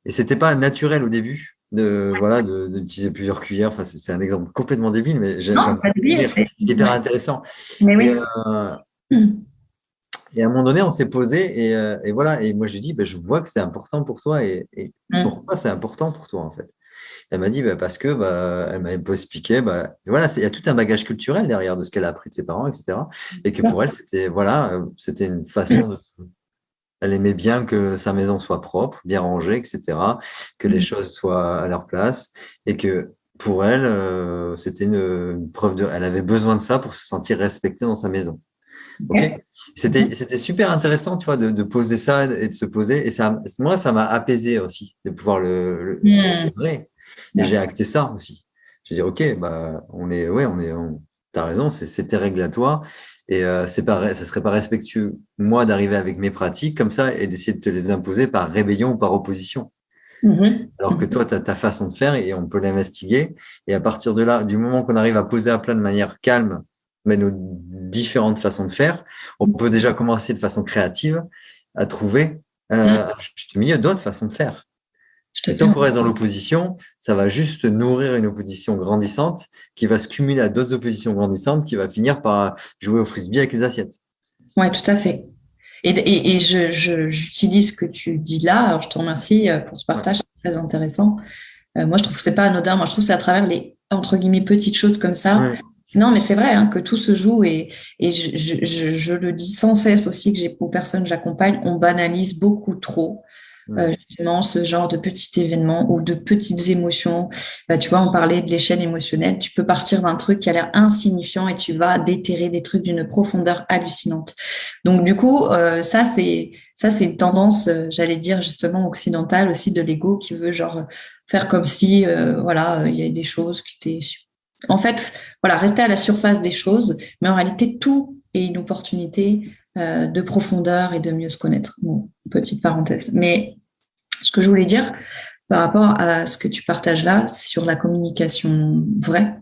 c'était pas naturel au début d'utiliser plusieurs cuillères. Enfin, c'est un exemple complètement débile, mais c'est pas débile, c'est hyper intéressant. Mais oui. Et à un moment donné, on s'est posé et voilà. Et moi, je lui ai dit, je vois que c'est important pour toi et pourquoi c'est important pour toi, en fait. Elle m'a dit parce que elle m'a un peu expliqué voilà, il y a tout un bagage culturel derrière de ce qu'elle a appris de ses parents, etc. Et que pour elle, c'était une façon elle aimait bien que sa maison soit propre, bien rangée, etc. Que les choses soient à leur place et que pour elle, c'était une preuve elle avait besoin de ça pour se sentir respectée dans sa maison. Okay. C'était super intéressant, tu vois, de poser ça et de se poser. Et moi, ça m'a apaisé aussi de pouvoir c'est vrai. Et j'ai acté ça aussi. J'ai dit, OK, t'as raison, c'est tes règles à toi. Et ça serait pas respectueux, moi, d'arriver avec mes pratiques comme ça et d'essayer de te les imposer par rébellion ou par opposition. Alors que toi, tu as ta façon de faire et on peut l'investiguer. Et à partir de là, du moment qu'on arrive à poser à plat de manière calme, mais nos différentes façons de faire, on peut déjà commencer de façon créative à trouver d'autres façons de faire. Et tant qu'on reste dans l'opposition, ça va juste nourrir une opposition grandissante qui va se cumuler à d'autres oppositions grandissantes qui va finir par jouer au frisbee avec les assiettes. Oui, tout à fait. Et j'utilise ce que tu dis là. Alors, je te remercie pour ce partage, c'est très intéressant. Moi, je trouve que c'est pas anodin. Moi, je trouve que c'est à travers les, entre guillemets, petites choses comme ça. Non, mais c'est vrai que tout se joue et je le dis sans cesse aussi que aux personnes que j'accompagne, on banalise beaucoup trop justement ce genre de petits événements ou de petites émotions. Tu vois, on parlait de l'échelle émotionnelle. Tu peux partir d'un truc qui a l'air insignifiant et tu vas déterrer des trucs d'une profondeur hallucinante. Donc, du coup, ça, c'est une tendance, j'allais dire justement occidentale aussi de l'ego qui veut genre faire comme si, il y a des choses qui étaient en fait, voilà, rester à la surface des choses, mais en réalité, tout est une opportunité de profondeur et de mieux se connaître. Bon, petite parenthèse. Mais ce que je voulais dire par rapport à ce que tu partages là sur la communication vraie,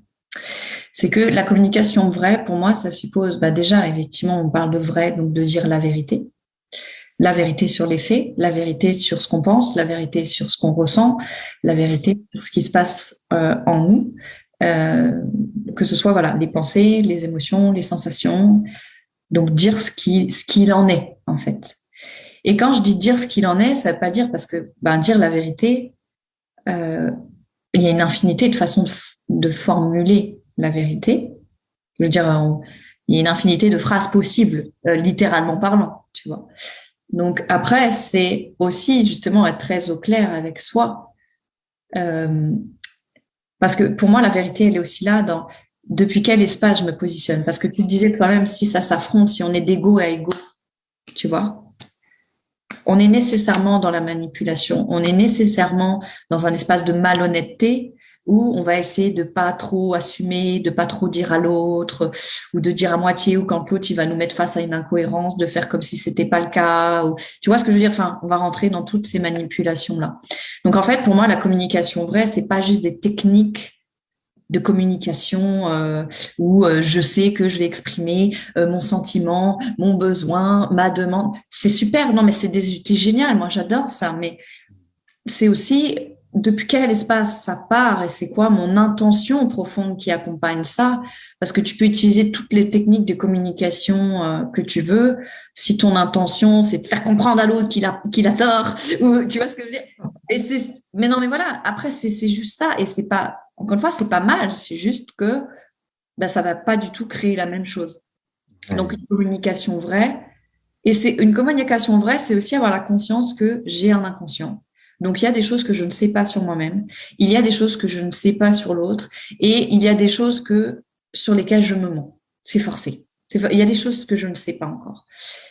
c'est que la communication vraie, pour moi, ça suppose, déjà, effectivement, on parle de vrai, donc de dire la vérité. La vérité sur les faits, la vérité sur ce qu'on pense, la vérité sur ce qu'on ressent, la vérité sur ce qui se passe en nous. Que ce soit les pensées, les émotions, les sensations, donc dire ce qu'il en est en fait. Et quand je dis dire ce qu'il en est, ça ne veut pas dire parce que dire la vérité, il y a une infinité de façons de formuler la vérité. Je veux dire, il y a une infinité de phrases possibles, littéralement parlant, tu vois. Donc après, c'est aussi justement être très au clair avec soi. Euh, Parce que pour moi, la vérité, elle est aussi là dans depuis quel espace je me positionne. Parce que tu te disais toi-même, si ça s'affronte, si on est d'ego à ego, tu vois, on est nécessairement dans la manipulation, on est nécessairement dans un espace de malhonnêteté où on va essayer de pas trop assumer, de pas trop dire à l'autre, ou de dire à moitié, ou quand l'autre il va nous mettre face à une incohérence, de faire comme si c'était pas le cas. Ou, tu vois ce que je veux dire? Enfin, on va rentrer dans toutes ces manipulations-là. Donc en fait, pour moi, la communication vraie, c'est pas juste des techniques de communication où je sais que je vais exprimer mon sentiment, mon besoin, ma demande. C'est super, non mais c'est génial, moi j'adore ça, mais c'est aussi depuis quel espace ça part et c'est quoi mon intention profonde qui accompagne ça, parce que tu peux utiliser toutes les techniques de communication que tu veux, si ton intention c'est de faire comprendre à l'autre qu'il a tort, ou tu vois ce que je veux dire. Mais non mais voilà, après c'est juste ça, et c'est pas, encore une fois, c'est pas mal, c'est juste que ben, ça va pas du tout créer la même chose. Donc Ouais. une communication vraie, et c'est une communication vraie, c'est aussi avoir la conscience que j'ai un inconscient. Donc, il y a des choses que je ne sais pas sur moi-même, il y a des choses que je ne sais pas sur l'autre, et il y a des choses sur lesquelles je me mens. C'est forcé. Il y a des choses que je ne sais pas encore.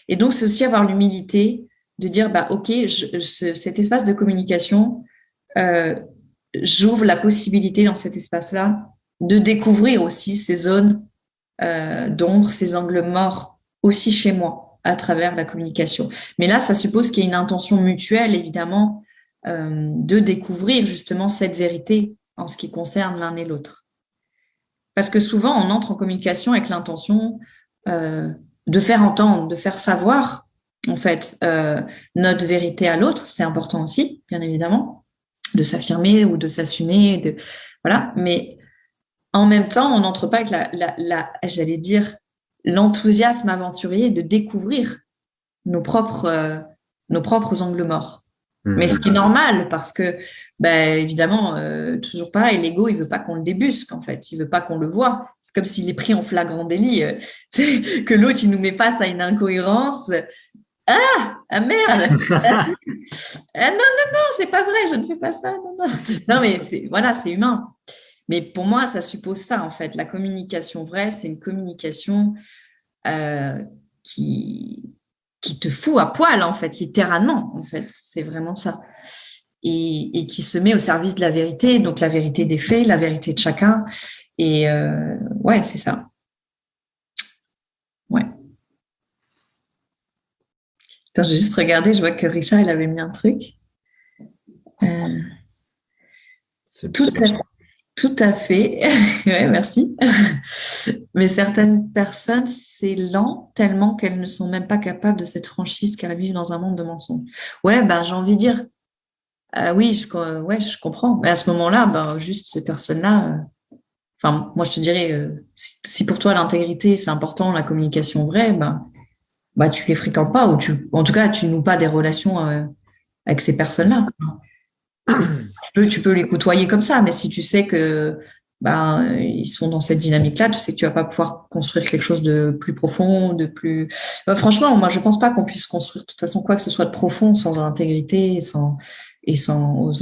Et donc, c'est aussi avoir l'humilité de dire, bah, OK, cet espace de communication, euh, j'ouvre la possibilité dans cet espace-là de découvrir aussi ces zones d'ombre, ces angles morts aussi chez moi à travers la communication. Mais là, ça suppose qu'il y ait une intention mutuelle, évidemment, de découvrir justement cette vérité en ce qui concerne l'un et l'autre. Parce que souvent, on entre en communication avec l'intention euh, de faire entendre, de faire savoir, en fait, notre vérité à l'autre. C'est important aussi, bien évidemment, de s'affirmer ou de s'assumer. Voilà. Mais en même temps, on n'entre pas avec j'allais dire, l'enthousiasme aventurier de découvrir nos propres, euh, nos propres angles morts. Mais ce qui est Mhm. normal, parce que, ben, évidemment, toujours pareil, l'ego, il veut pas qu'on le débusque, en fait. Il veut pas qu'on le voit. C'est comme s'il est pris en flagrant délit, que l'autre, il nous met face à une incohérence. Ah merde! Ah, non, non, non, c'est pas vrai, je ne fais pas ça. Non, non. Non, mais voilà, c'est humain. Mais pour moi, ça suppose ça, en fait. La communication vraie, c'est une communication euh, qui, qui te fout à poil, en fait, littéralement, en fait. C'est vraiment ça. Et qui se met au service de la vérité, donc la vérité des faits, la vérité de chacun. Et ouais, c'est ça. Ouais. Attends, j'ai juste regardé, je vois que Richard, il avait mis un truc. Euh, C'est tout, à, tout à fait. Ouais, merci. Mais certaines personnes, c'est lent tellement qu'elles ne sont même pas capables de cette franchise car elles vivent dans un monde de mensonges. Ouais, ben, j'ai envie de dire, oui, ouais, je comprends. Mais à ce moment-là, ben, juste ces personnes-là, enfin, moi, je te dirais, si pour toi l'intégrité, c'est important, la communication vraie, ben, bah, tu les fréquentes pas, ou en tout cas, tu noues pas des relations avec ces personnes-là. Tu peux les côtoyer comme ça, mais si tu sais que ben, ils sont dans cette dynamique-là, tu sais que tu vas pas pouvoir construire quelque chose de plus profond, de plus. Franchement, moi, je pense pas qu'on puisse construire de toute façon quoi que ce soit de profond sans intégrité, sans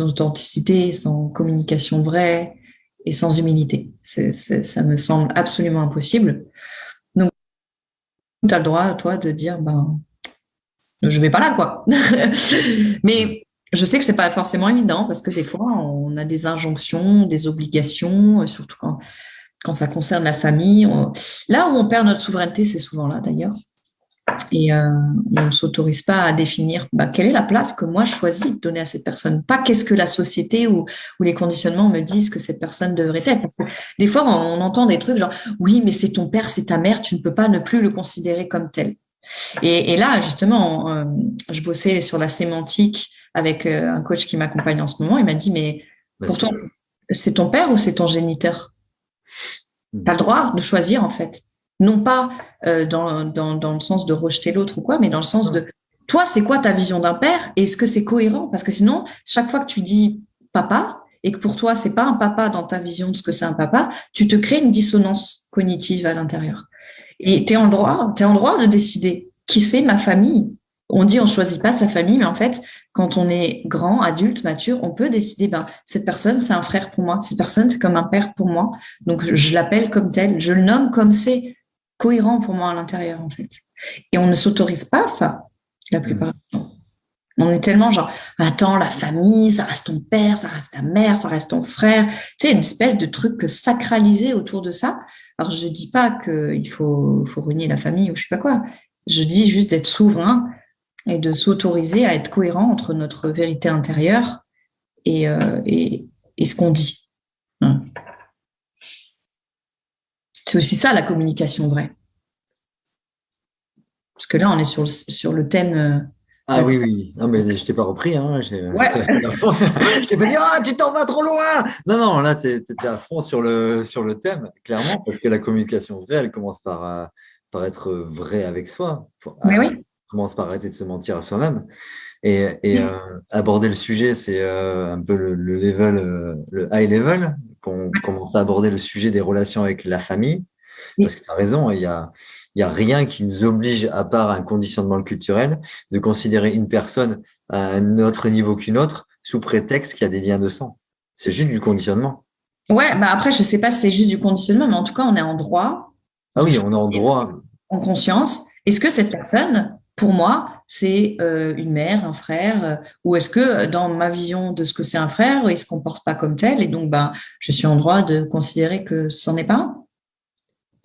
authenticité, sans communication vraie et sans humilité. Ça me semble absolument impossible. Donc, tu as le droit, toi, de dire, ben, je vais pas là, quoi. Mais je sais que c'est pas forcément évident parce que des fois, on a des injonctions, des obligations, surtout quand ça concerne la famille. Là où on perd notre souveraineté, c'est souvent là, d'ailleurs. Et on ne s'autorise pas à définir bah, quelle est la place que moi je choisis de donner à cette personne. Pas qu'est-ce que la société ou les conditionnements me disent que cette personne devrait être. Parce que des fois, on entend des trucs genre, oui, mais c'est ton père, c'est ta mère, tu ne peux pas ne plus le considérer comme tel. Et là, justement, je bossais sur la sémantique avec un coach qui m'accompagne en ce moment. Il m'a dit, mais pour Vas-y. toi, c'est ton père ou c'est ton géniteur? Tu as le droit de choisir, en fait. Non pas dans le sens de rejeter l'autre ou quoi, mais dans le sens de, toi, c'est quoi ta vision d'un père et est-ce que c'est cohérent? Parce que sinon, chaque fois que tu dis papa et que pour toi, c'est pas un papa dans ta vision de ce que c'est un papa, tu te crées une dissonance cognitive à l'intérieur. Et tu es en droit de décider qui c'est ma famille. On dit on choisit pas sa famille, mais en fait, quand on est grand, adulte, mature, on peut décider, ben, cette personne, c'est un frère pour moi, cette personne, c'est comme un père pour moi. Donc, je l'appelle comme tel, je le nomme comme c'est cohérent pour moi à l'intérieur, en fait. Et on ne s'autorise pas ça, la plupart Mhm. du temps. On est tellement genre, attends, la famille, ça reste ton père, ça reste ta mère, ça reste ton frère. Tu sais, une espèce de truc sacralisé autour de ça. Alors, je dis pas qu'il faut renier la famille ou je sais pas quoi. Je dis juste d'être souverain et de s'autoriser à être cohérent entre notre vérité intérieure et ce qu'on dit. Hein. C'est aussi ça la communication vraie. Parce que là, on est sur le thème. Ah oui, oui. Non, mais je t'ai pas repris. Hein. Ouais, Je t'ai pas dit, ah, tu t'en vas trop loin. Non, non, là, tu étais à fond sur le thème, clairement, parce que la communication vraie, elle commence par être vraie avec soi. mais Elle oui. commence par arrêter de se mentir à soi-même. Et aborder le sujet, c'est un peu le level, le high level, qu'on commence à aborder le sujet des relations avec la famille. Parce que tu as raison, il y a rien qui nous oblige, à part un conditionnement culturel, de considérer une personne à un autre niveau qu'une autre sous prétexte qu'il y a des liens de sang. C'est juste du conditionnement. Ouais, bah après, je sais pas si c'est juste du conditionnement, mais en tout cas, on est en droit Ah de oui, on est en choisir droit. en conscience. Est-ce que cette personne, pour moi, c'est une mère, un frère, ou est-ce que dans ma vision de ce que c'est un frère, il se comporte pas comme tel, et donc ben, je suis en droit de considérer que ce n'en est pas un?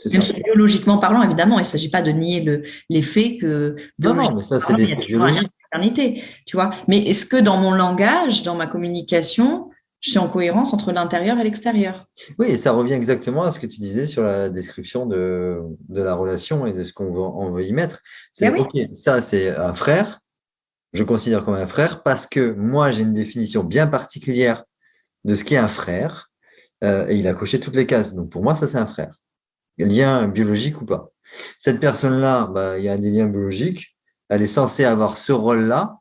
C'est Même ça. si biologiquement parlant, évidemment, il ne s'agit pas de nier les faits que Non, non, biologiquement mais ça, c'est parlant, des il y a faits toujours un lien biologiques. de paternité, tu vois. Mais est-ce que dans mon langage, dans ma communication, je suis en cohérence entre l'intérieur et l'extérieur? Oui, et ça revient exactement à ce que tu disais sur la description de la relation et de ce on veut y mettre. Ben C'est, oui. OK, ça, c'est un frère. Je considère comme un frère parce que moi, j'ai une définition bien particulière de ce qu'est un frère, et il a coché toutes les cases. Donc pour moi, ça, c'est un frère. Lien biologique ou pas. Cette personne-là, bah, il y a des liens biologiques. Elle est censée avoir ce rôle-là,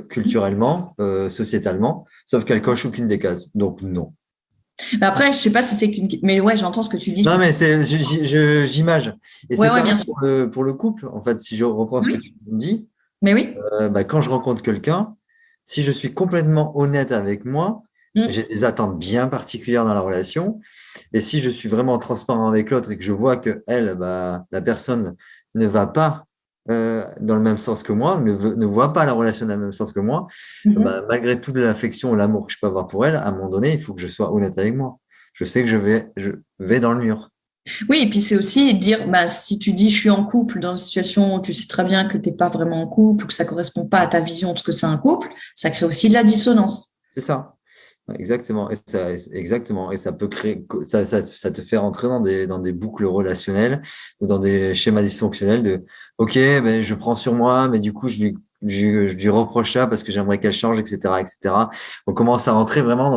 culturellement, sociétalement, sauf qu'elle coche aucune des cases. Donc non. Ben après, je sais pas si c'est qu'une. Mais ouais, j'entends ce que tu dis. Non, mais c'est, j'image. Et Ouais, c'est ouais, pareil bien sûr. pour le couple. En fait, si je reprends ce que Oui, tu me dis, mais oui. bah, quand je rencontre quelqu'un, si je suis complètement honnête avec moi, j'ai Mm. des attentes bien particulières dans la relation. Et si je suis vraiment transparent avec l'autre et que je vois que elle, bah, la personne ne va pas dans le même sens que moi, ne voit pas la relation dans le même sens que moi, Mhm. bah, malgré toute l'affection et l'amour que je peux avoir pour elle, à un moment donné, il faut que je sois honnête avec moi. Je sais que je vais dans le mur. Oui, et puis c'est aussi dire, bah, si tu dis je suis en couple dans une situation où tu sais très bien que tu n'es pas vraiment en couple ou que ça ne correspond pas à ta vision de ce que c'est un couple, ça crée aussi de la dissonance. C'est ça. Ouais, exactement. Exactement. Et ça peut créer, ça te fait rentrer dans des boucles relationnelles ou dans des schémas dysfonctionnels de, OK, ben, je prends sur moi, mais du coup, je lui reproche ça parce que j'aimerais qu'elle change, etc., etc. On commence à rentrer vraiment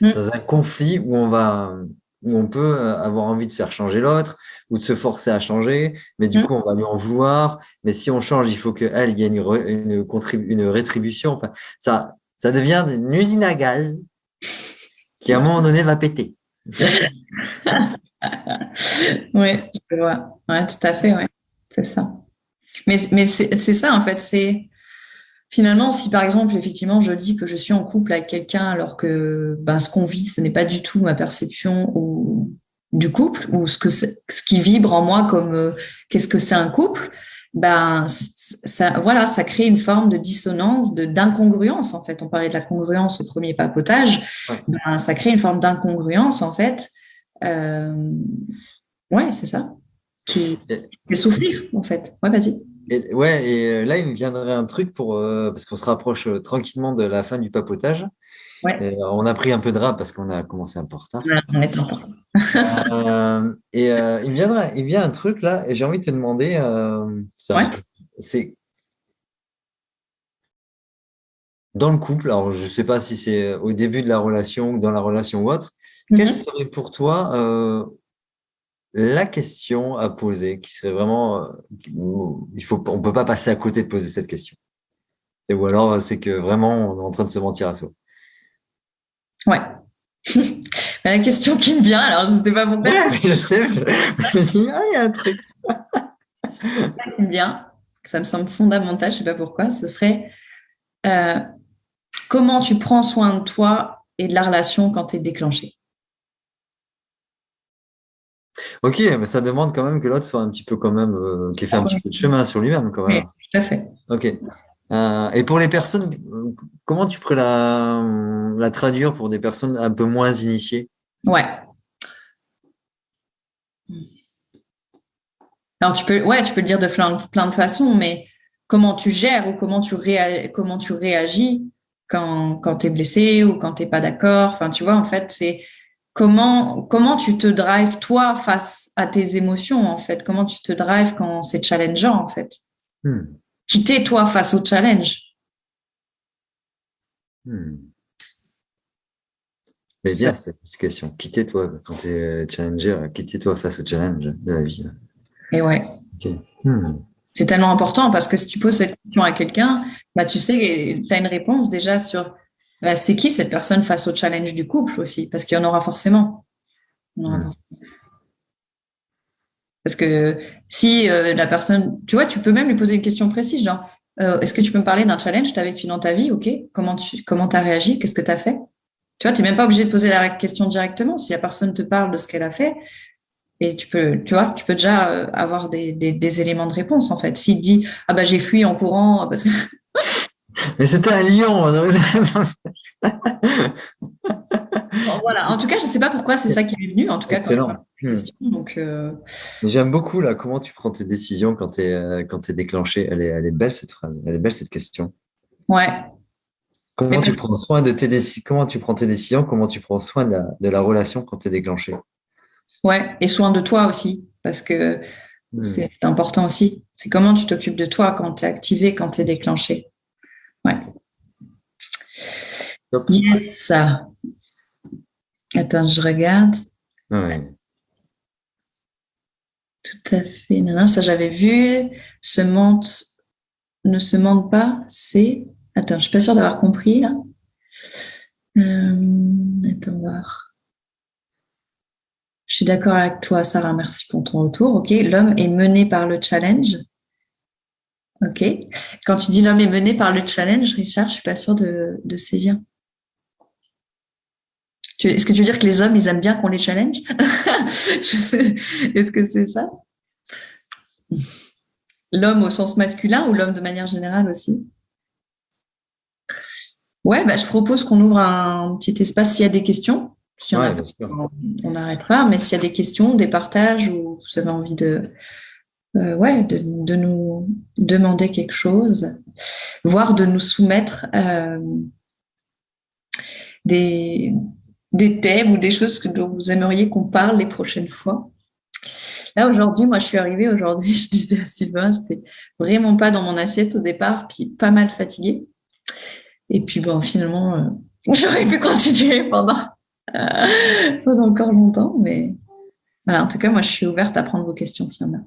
Mm. dans un conflit où on peut avoir envie de faire changer l'autre ou de se forcer à changer, mais du Mm. coup, on va lui en vouloir. Mais si on change, il faut qu'elle gagne une rétribution. Enfin, ça devient une usine à gaz qui, à un moment donné, va péter. Oui, je vois. Ouais, tout à fait, ouais. C'est ça. Mais c'est ça, en fait. C'est finalement, si par exemple, effectivement, je dis que je suis en couple avec quelqu'un alors que ben, ce qu'on vit, ce n'est pas du tout ma perception du couple ou ce qui vibre en moi comme qu'est-ce que c'est un couple, ben, ça, voilà, ça crée une forme de dissonance, d'incongruence, en fait. On parlait de la congruence au premier papotage. Ouais. Ben, ça crée une forme d'incongruence, en fait. Euh, ouais, c'est ça. Et, Qui fait souffrir, en fait. Ouais, vas-y. ouais, et là, il me viendrait un truc parce qu'on se rapproche tranquillement de la fin du papotage. Ouais, Et, on a pris un peu de rap parce qu'on a commencé un peu en retard. on est d'accord. Il me vient un truc là, et j'ai envie de te demander, Ouais. c'est dans le couple, alors je sais pas si c'est au début de la relation ou dans la relation ou autre, quelle Mhm. serait pour toi la question à poser qui serait vraiment, on peut pas passer à côté de poser cette question. Ou alors c'est que vraiment on est en train de se mentir à soi. Ouais. La question qui me vient, alors je ne sais pas pourquoi Ouais, mais je sais, je me dis, ah, il y a un truc. c'est ça qui me vient. ça me semble fondamental, je ne sais pas pourquoi, ce serait euh, comment tu prends soin de toi et de la relation quand tu es déclenché. Ok, mais ça demande quand même que l'autre soit un petit peu quand même, qu'il fait un petit peu de chemin sur lui-même quand Oui, même. tout à fait. Ok. Et pour les personnes, comment tu pourrais la traduire pour des personnes un peu moins initiées? Ouais. Alors, ouais, tu peux le dire de plein de façons, mais comment tu gères ou comment tu réagis quand tu es blessé ou quand tu n'es pas d'accord. Enfin, tu vois, en fait, c'est comment tu te drives toi face à tes émotions, en fait. Comment tu te drives quand c'est challengeant, en fait. Hmm. Quitter toi face au challenge. Hmm. Mais Ça- bien, cette question. Quitter-toi quand tu es challenger, quitter-toi face au challenge de la vie. Et ouais. Ok. Hmm. C'est tellement important parce que si tu poses cette question à quelqu'un, bah, tu sais, tu as une réponse déjà sur bah, c'est qui cette personne face au challenge du couple aussi, parce qu'il y en aura forcément. Il y en aura Hmm. forcément. Parce que si la personne, tu vois, tu peux même lui poser une question précise, genre, est-ce que tu peux me parler d'un challenge que tu as vécu dans ta vie? OK. Comment t'as réagi? Qu'est-ce que tu as fait? Tu vois, tu n'es même pas obligé de poser la question directement. Si la personne te parle de ce qu'elle a fait, et tu vois, tu peux déjà avoir des éléments de réponse, en fait. S'il te dit, ah bah j'ai fui en courant, parce que Mais c'était un lion. bon, voilà. En tout cas, je ne sais pas pourquoi c'est ça qui est venu, en tout cas, quand tu m'as posé Excellent. la question. Donc, J'aime beaucoup là comment tu prends tes décisions quand t'es déclenché. Elle est belle cette phrase. Elle est belle cette question. ouais. Mais Comment tu prends soin de tes décisions? Comment tu prends tes décisions? Comment tu prends soin de la relation quand tu es déclenché? ouais. Et soin de toi aussi, parce que Hmm. c'est important aussi. C'est comment tu t'occupes de toi quand tu es activé, quand tu es déclenché. Ouais. Top. Yes. Attends, je regarde. Ouais. Tout à fait. Non, non, ça j'avais vu. Se mente, ne se mente pas, c'est. Attends, je suis pas sûre d'avoir compris là. Attends, voir. Je suis d'accord avec toi, Sarah. Merci pour ton retour. Ok. L'homme est mené par le challenge. Ok. Quand tu dis l'homme est mené par le challenge, Richard, je suis pas sûre de saisir. Est-ce que tu veux dire que les hommes, ils aiment bien qu'on les challenge? Est-ce que c'est ça? L'homme au sens masculin ou l'homme de manière générale aussi? Ouais, bah, je propose qu'on ouvre un petit espace s'il y a des questions. S'il y en a Ouais, pas, bien sûr. on arrêtera. Mais s'il y a des questions, des partages ou vous avez envie ouais, de nous demander quelque chose, voire de nous soumettre des, des thèmes ou des choses dont vous aimeriez qu'on parle les prochaines fois. Là, aujourd'hui, moi, je suis arrivée aujourd'hui, je disais à Sylvain, j'étais vraiment pas dans mon assiette au départ, puis pas mal fatiguée. Et puis, bon, finalement, j'aurais pu continuer pendant encore longtemps, mais voilà, en tout cas, moi, je suis ouverte à prendre vos questions s'il y en a.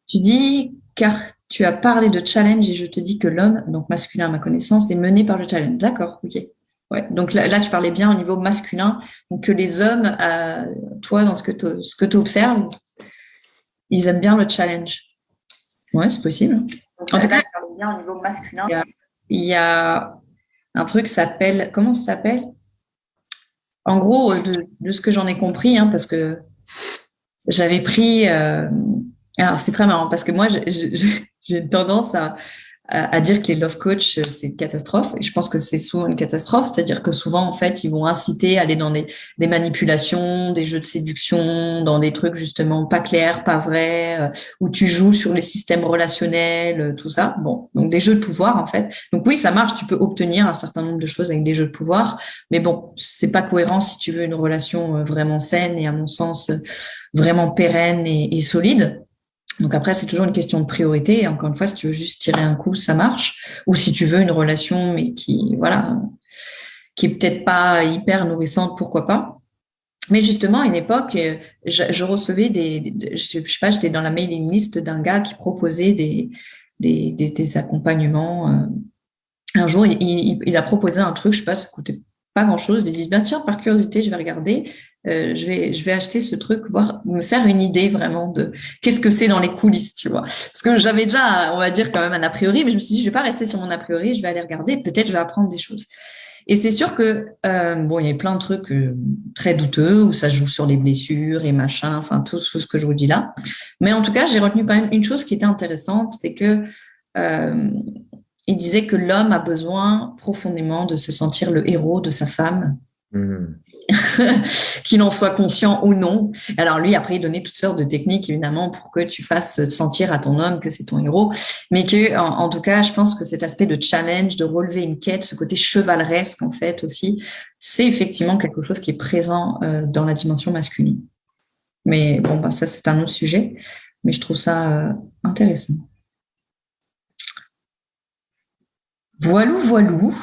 Tu dis, car tu as parlé de challenge et je te dis que l'homme, donc masculin à ma connaissance, est mené par le challenge. D'accord, ok. Ouais, donc là, tu parlais bien au niveau masculin, donc que les hommes, toi, dans ce que tu observes, ils aiment bien le challenge. Ouais, c'est possible. Donc, en tout cas, tu parlais bien au niveau masculin. Il y a un truc qui s'appelle, comment ça s'appelle? En gros, de ce que j'en ai compris, hein, parce que j'avais pris. Alors, c'est très marrant parce que moi, j'ai une tendance à dire que les love coach, c'est une catastrophe. Et je pense que c'est souvent une catastrophe. C'est-à-dire que souvent, en fait, ils vont inciter à aller dans des manipulations, des jeux de séduction, dans des trucs justement pas clairs, pas vrais, où tu joues sur les systèmes relationnels, tout ça. Bon, donc des jeux de pouvoir, en fait. Donc oui, ça marche. Tu peux obtenir un certain nombre de choses avec des jeux de pouvoir. Mais bon, c'est pas cohérent si tu veux une relation vraiment saine et, à mon sens, vraiment pérenne et solide. Donc après, c'est toujours une question de priorité. Et encore une fois, si tu veux juste tirer un coup, ça marche. Ou si tu veux une relation, mais qui, voilà, qui est peut-être pas hyper nourrissante, pourquoi pas. Mais justement, à une époque, je recevais je sais pas, j'étais dans la mailing list d'un gars qui proposait des accompagnements. Un jour, il a proposé un truc, je sais pas, ça coûtait pas grand-chose. J'ai dit, ben, tiens, par curiosité, je vais regarder, je vais acheter ce truc, voir, me faire une idée vraiment de qu'est-ce que c'est dans les coulisses, tu vois. Parce que j'avais déjà, on va dire, quand même un a priori, mais je me suis dit, je vais pas rester sur mon a priori, je vais aller regarder, peut-être je vais apprendre des choses. Et c'est sûr que, bon, il y a plein de trucs très douteux où ça joue sur les blessures et machin, enfin, tout ce que je vous dis là. Mais en tout cas, j'ai retenu quand même une chose qui était intéressante, c'est que euh, il disait que l'homme a besoin profondément de se sentir le héros de sa femme, Mhm. qu'il en soit conscient ou non. Alors lui, après, il donnait toutes sortes de techniques, évidemment, pour que tu fasses sentir à ton homme que c'est ton héros, mais que, en tout cas, je pense que cet aspect de challenge, de relever une quête, ce côté chevaleresque, en fait, aussi, c'est effectivement quelque chose qui est présent dans la dimension masculine. Mais bon, bah, ça, c'est un autre sujet, mais je trouve ça intéressant. Voilou, voilou.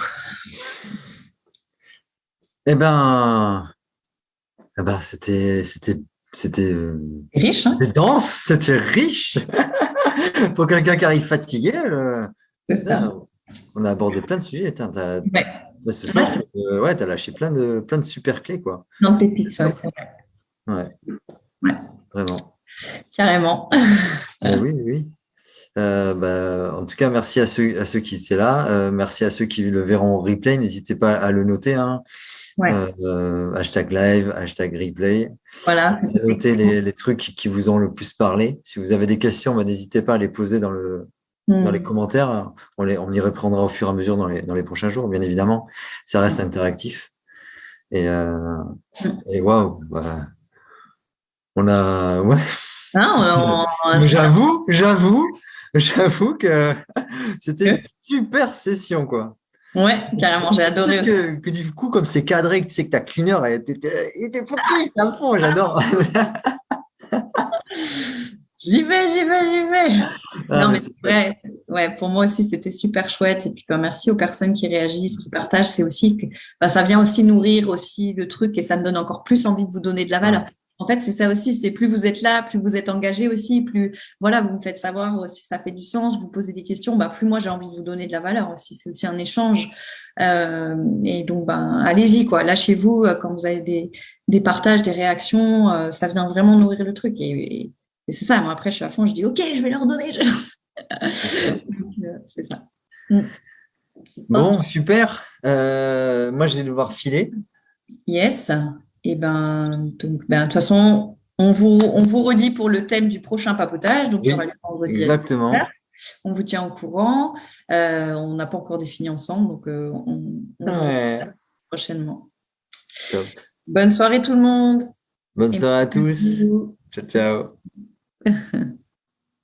Eh ben, c'était Riche, hein? c'était dense, c'était riche. Pour quelqu'un qui arrive fatigué, C'est ça. putain, on a abordé plein de sujets. Putain, Ouais. ce Ouais, soir, c'est ouais, t'as lâché plein de super clés, quoi. plein de pépites, ouais, c'est vrai. Ouais, Ouais, vraiment. carrément. Oui, oui, oui. Bah, en tout cas, merci à ceux qui étaient là. Merci à ceux qui le verront en replay. N'hésitez pas à le noter, hein. Ouais, Hashtag live, hashtag replay. voilà. Notez les trucs qui vous ont le plus parlé. Si vous avez des questions, bah, n'hésitez pas à les poser dans les Hmm. commentaires. On y reprendra au fur et à mesure dans les prochains jours, bien évidemment. Ça reste interactif. Et, euh, Hmm. et waouh, bah, on a, ouais. Hein, c'était J'avoue que c'était une super session, quoi. ouais, carrément, j'ai adoré Peut-être aussi. que du coup, comme c'est cadré, que tu sais que t'as qu'une heure, et t'es focus à fond, j'adore. J'y vais. Ah, Non, mais mais c'est c'est top. vrai, ouais, pour moi aussi, c'était super chouette. Et puis, bah, merci aux personnes qui réagissent, qui partagent. C'est aussi que bah, ça vient aussi nourrir aussi le truc et ça me donne encore plus envie de vous donner de la valeur. Ouais. En fait, c'est ça aussi, c'est plus vous êtes là, plus vous êtes engagé aussi, plus voilà, vous me faites savoir aussi que ça fait du sens, vous posez des questions, bah, plus moi j'ai envie de vous donner de la valeur aussi. C'est aussi un échange. Et donc, ben, allez-y, quoi, lâchez-vous quand vous avez des partages, des réactions, ça vient vraiment nourrir le truc. Et c'est ça, moi après je suis à fond, je dis ok, je vais leur donner. Donc, c'est ça. Mm. Ok, Bon, super. Moi, je vais devoir filer. yes. Et ben, donc, ben, de toute façon, on vous redit pour le thème du prochain papotage. Donc, il y aura Oui, le vendredi à 18h. exactement. On vous tient au courant. On n'a pas encore défini ensemble, donc on vous dit Ouais, prochainement. top. Bonne soirée tout le monde. Bonne Et soirée à tous. bisous. Ciao, ciao.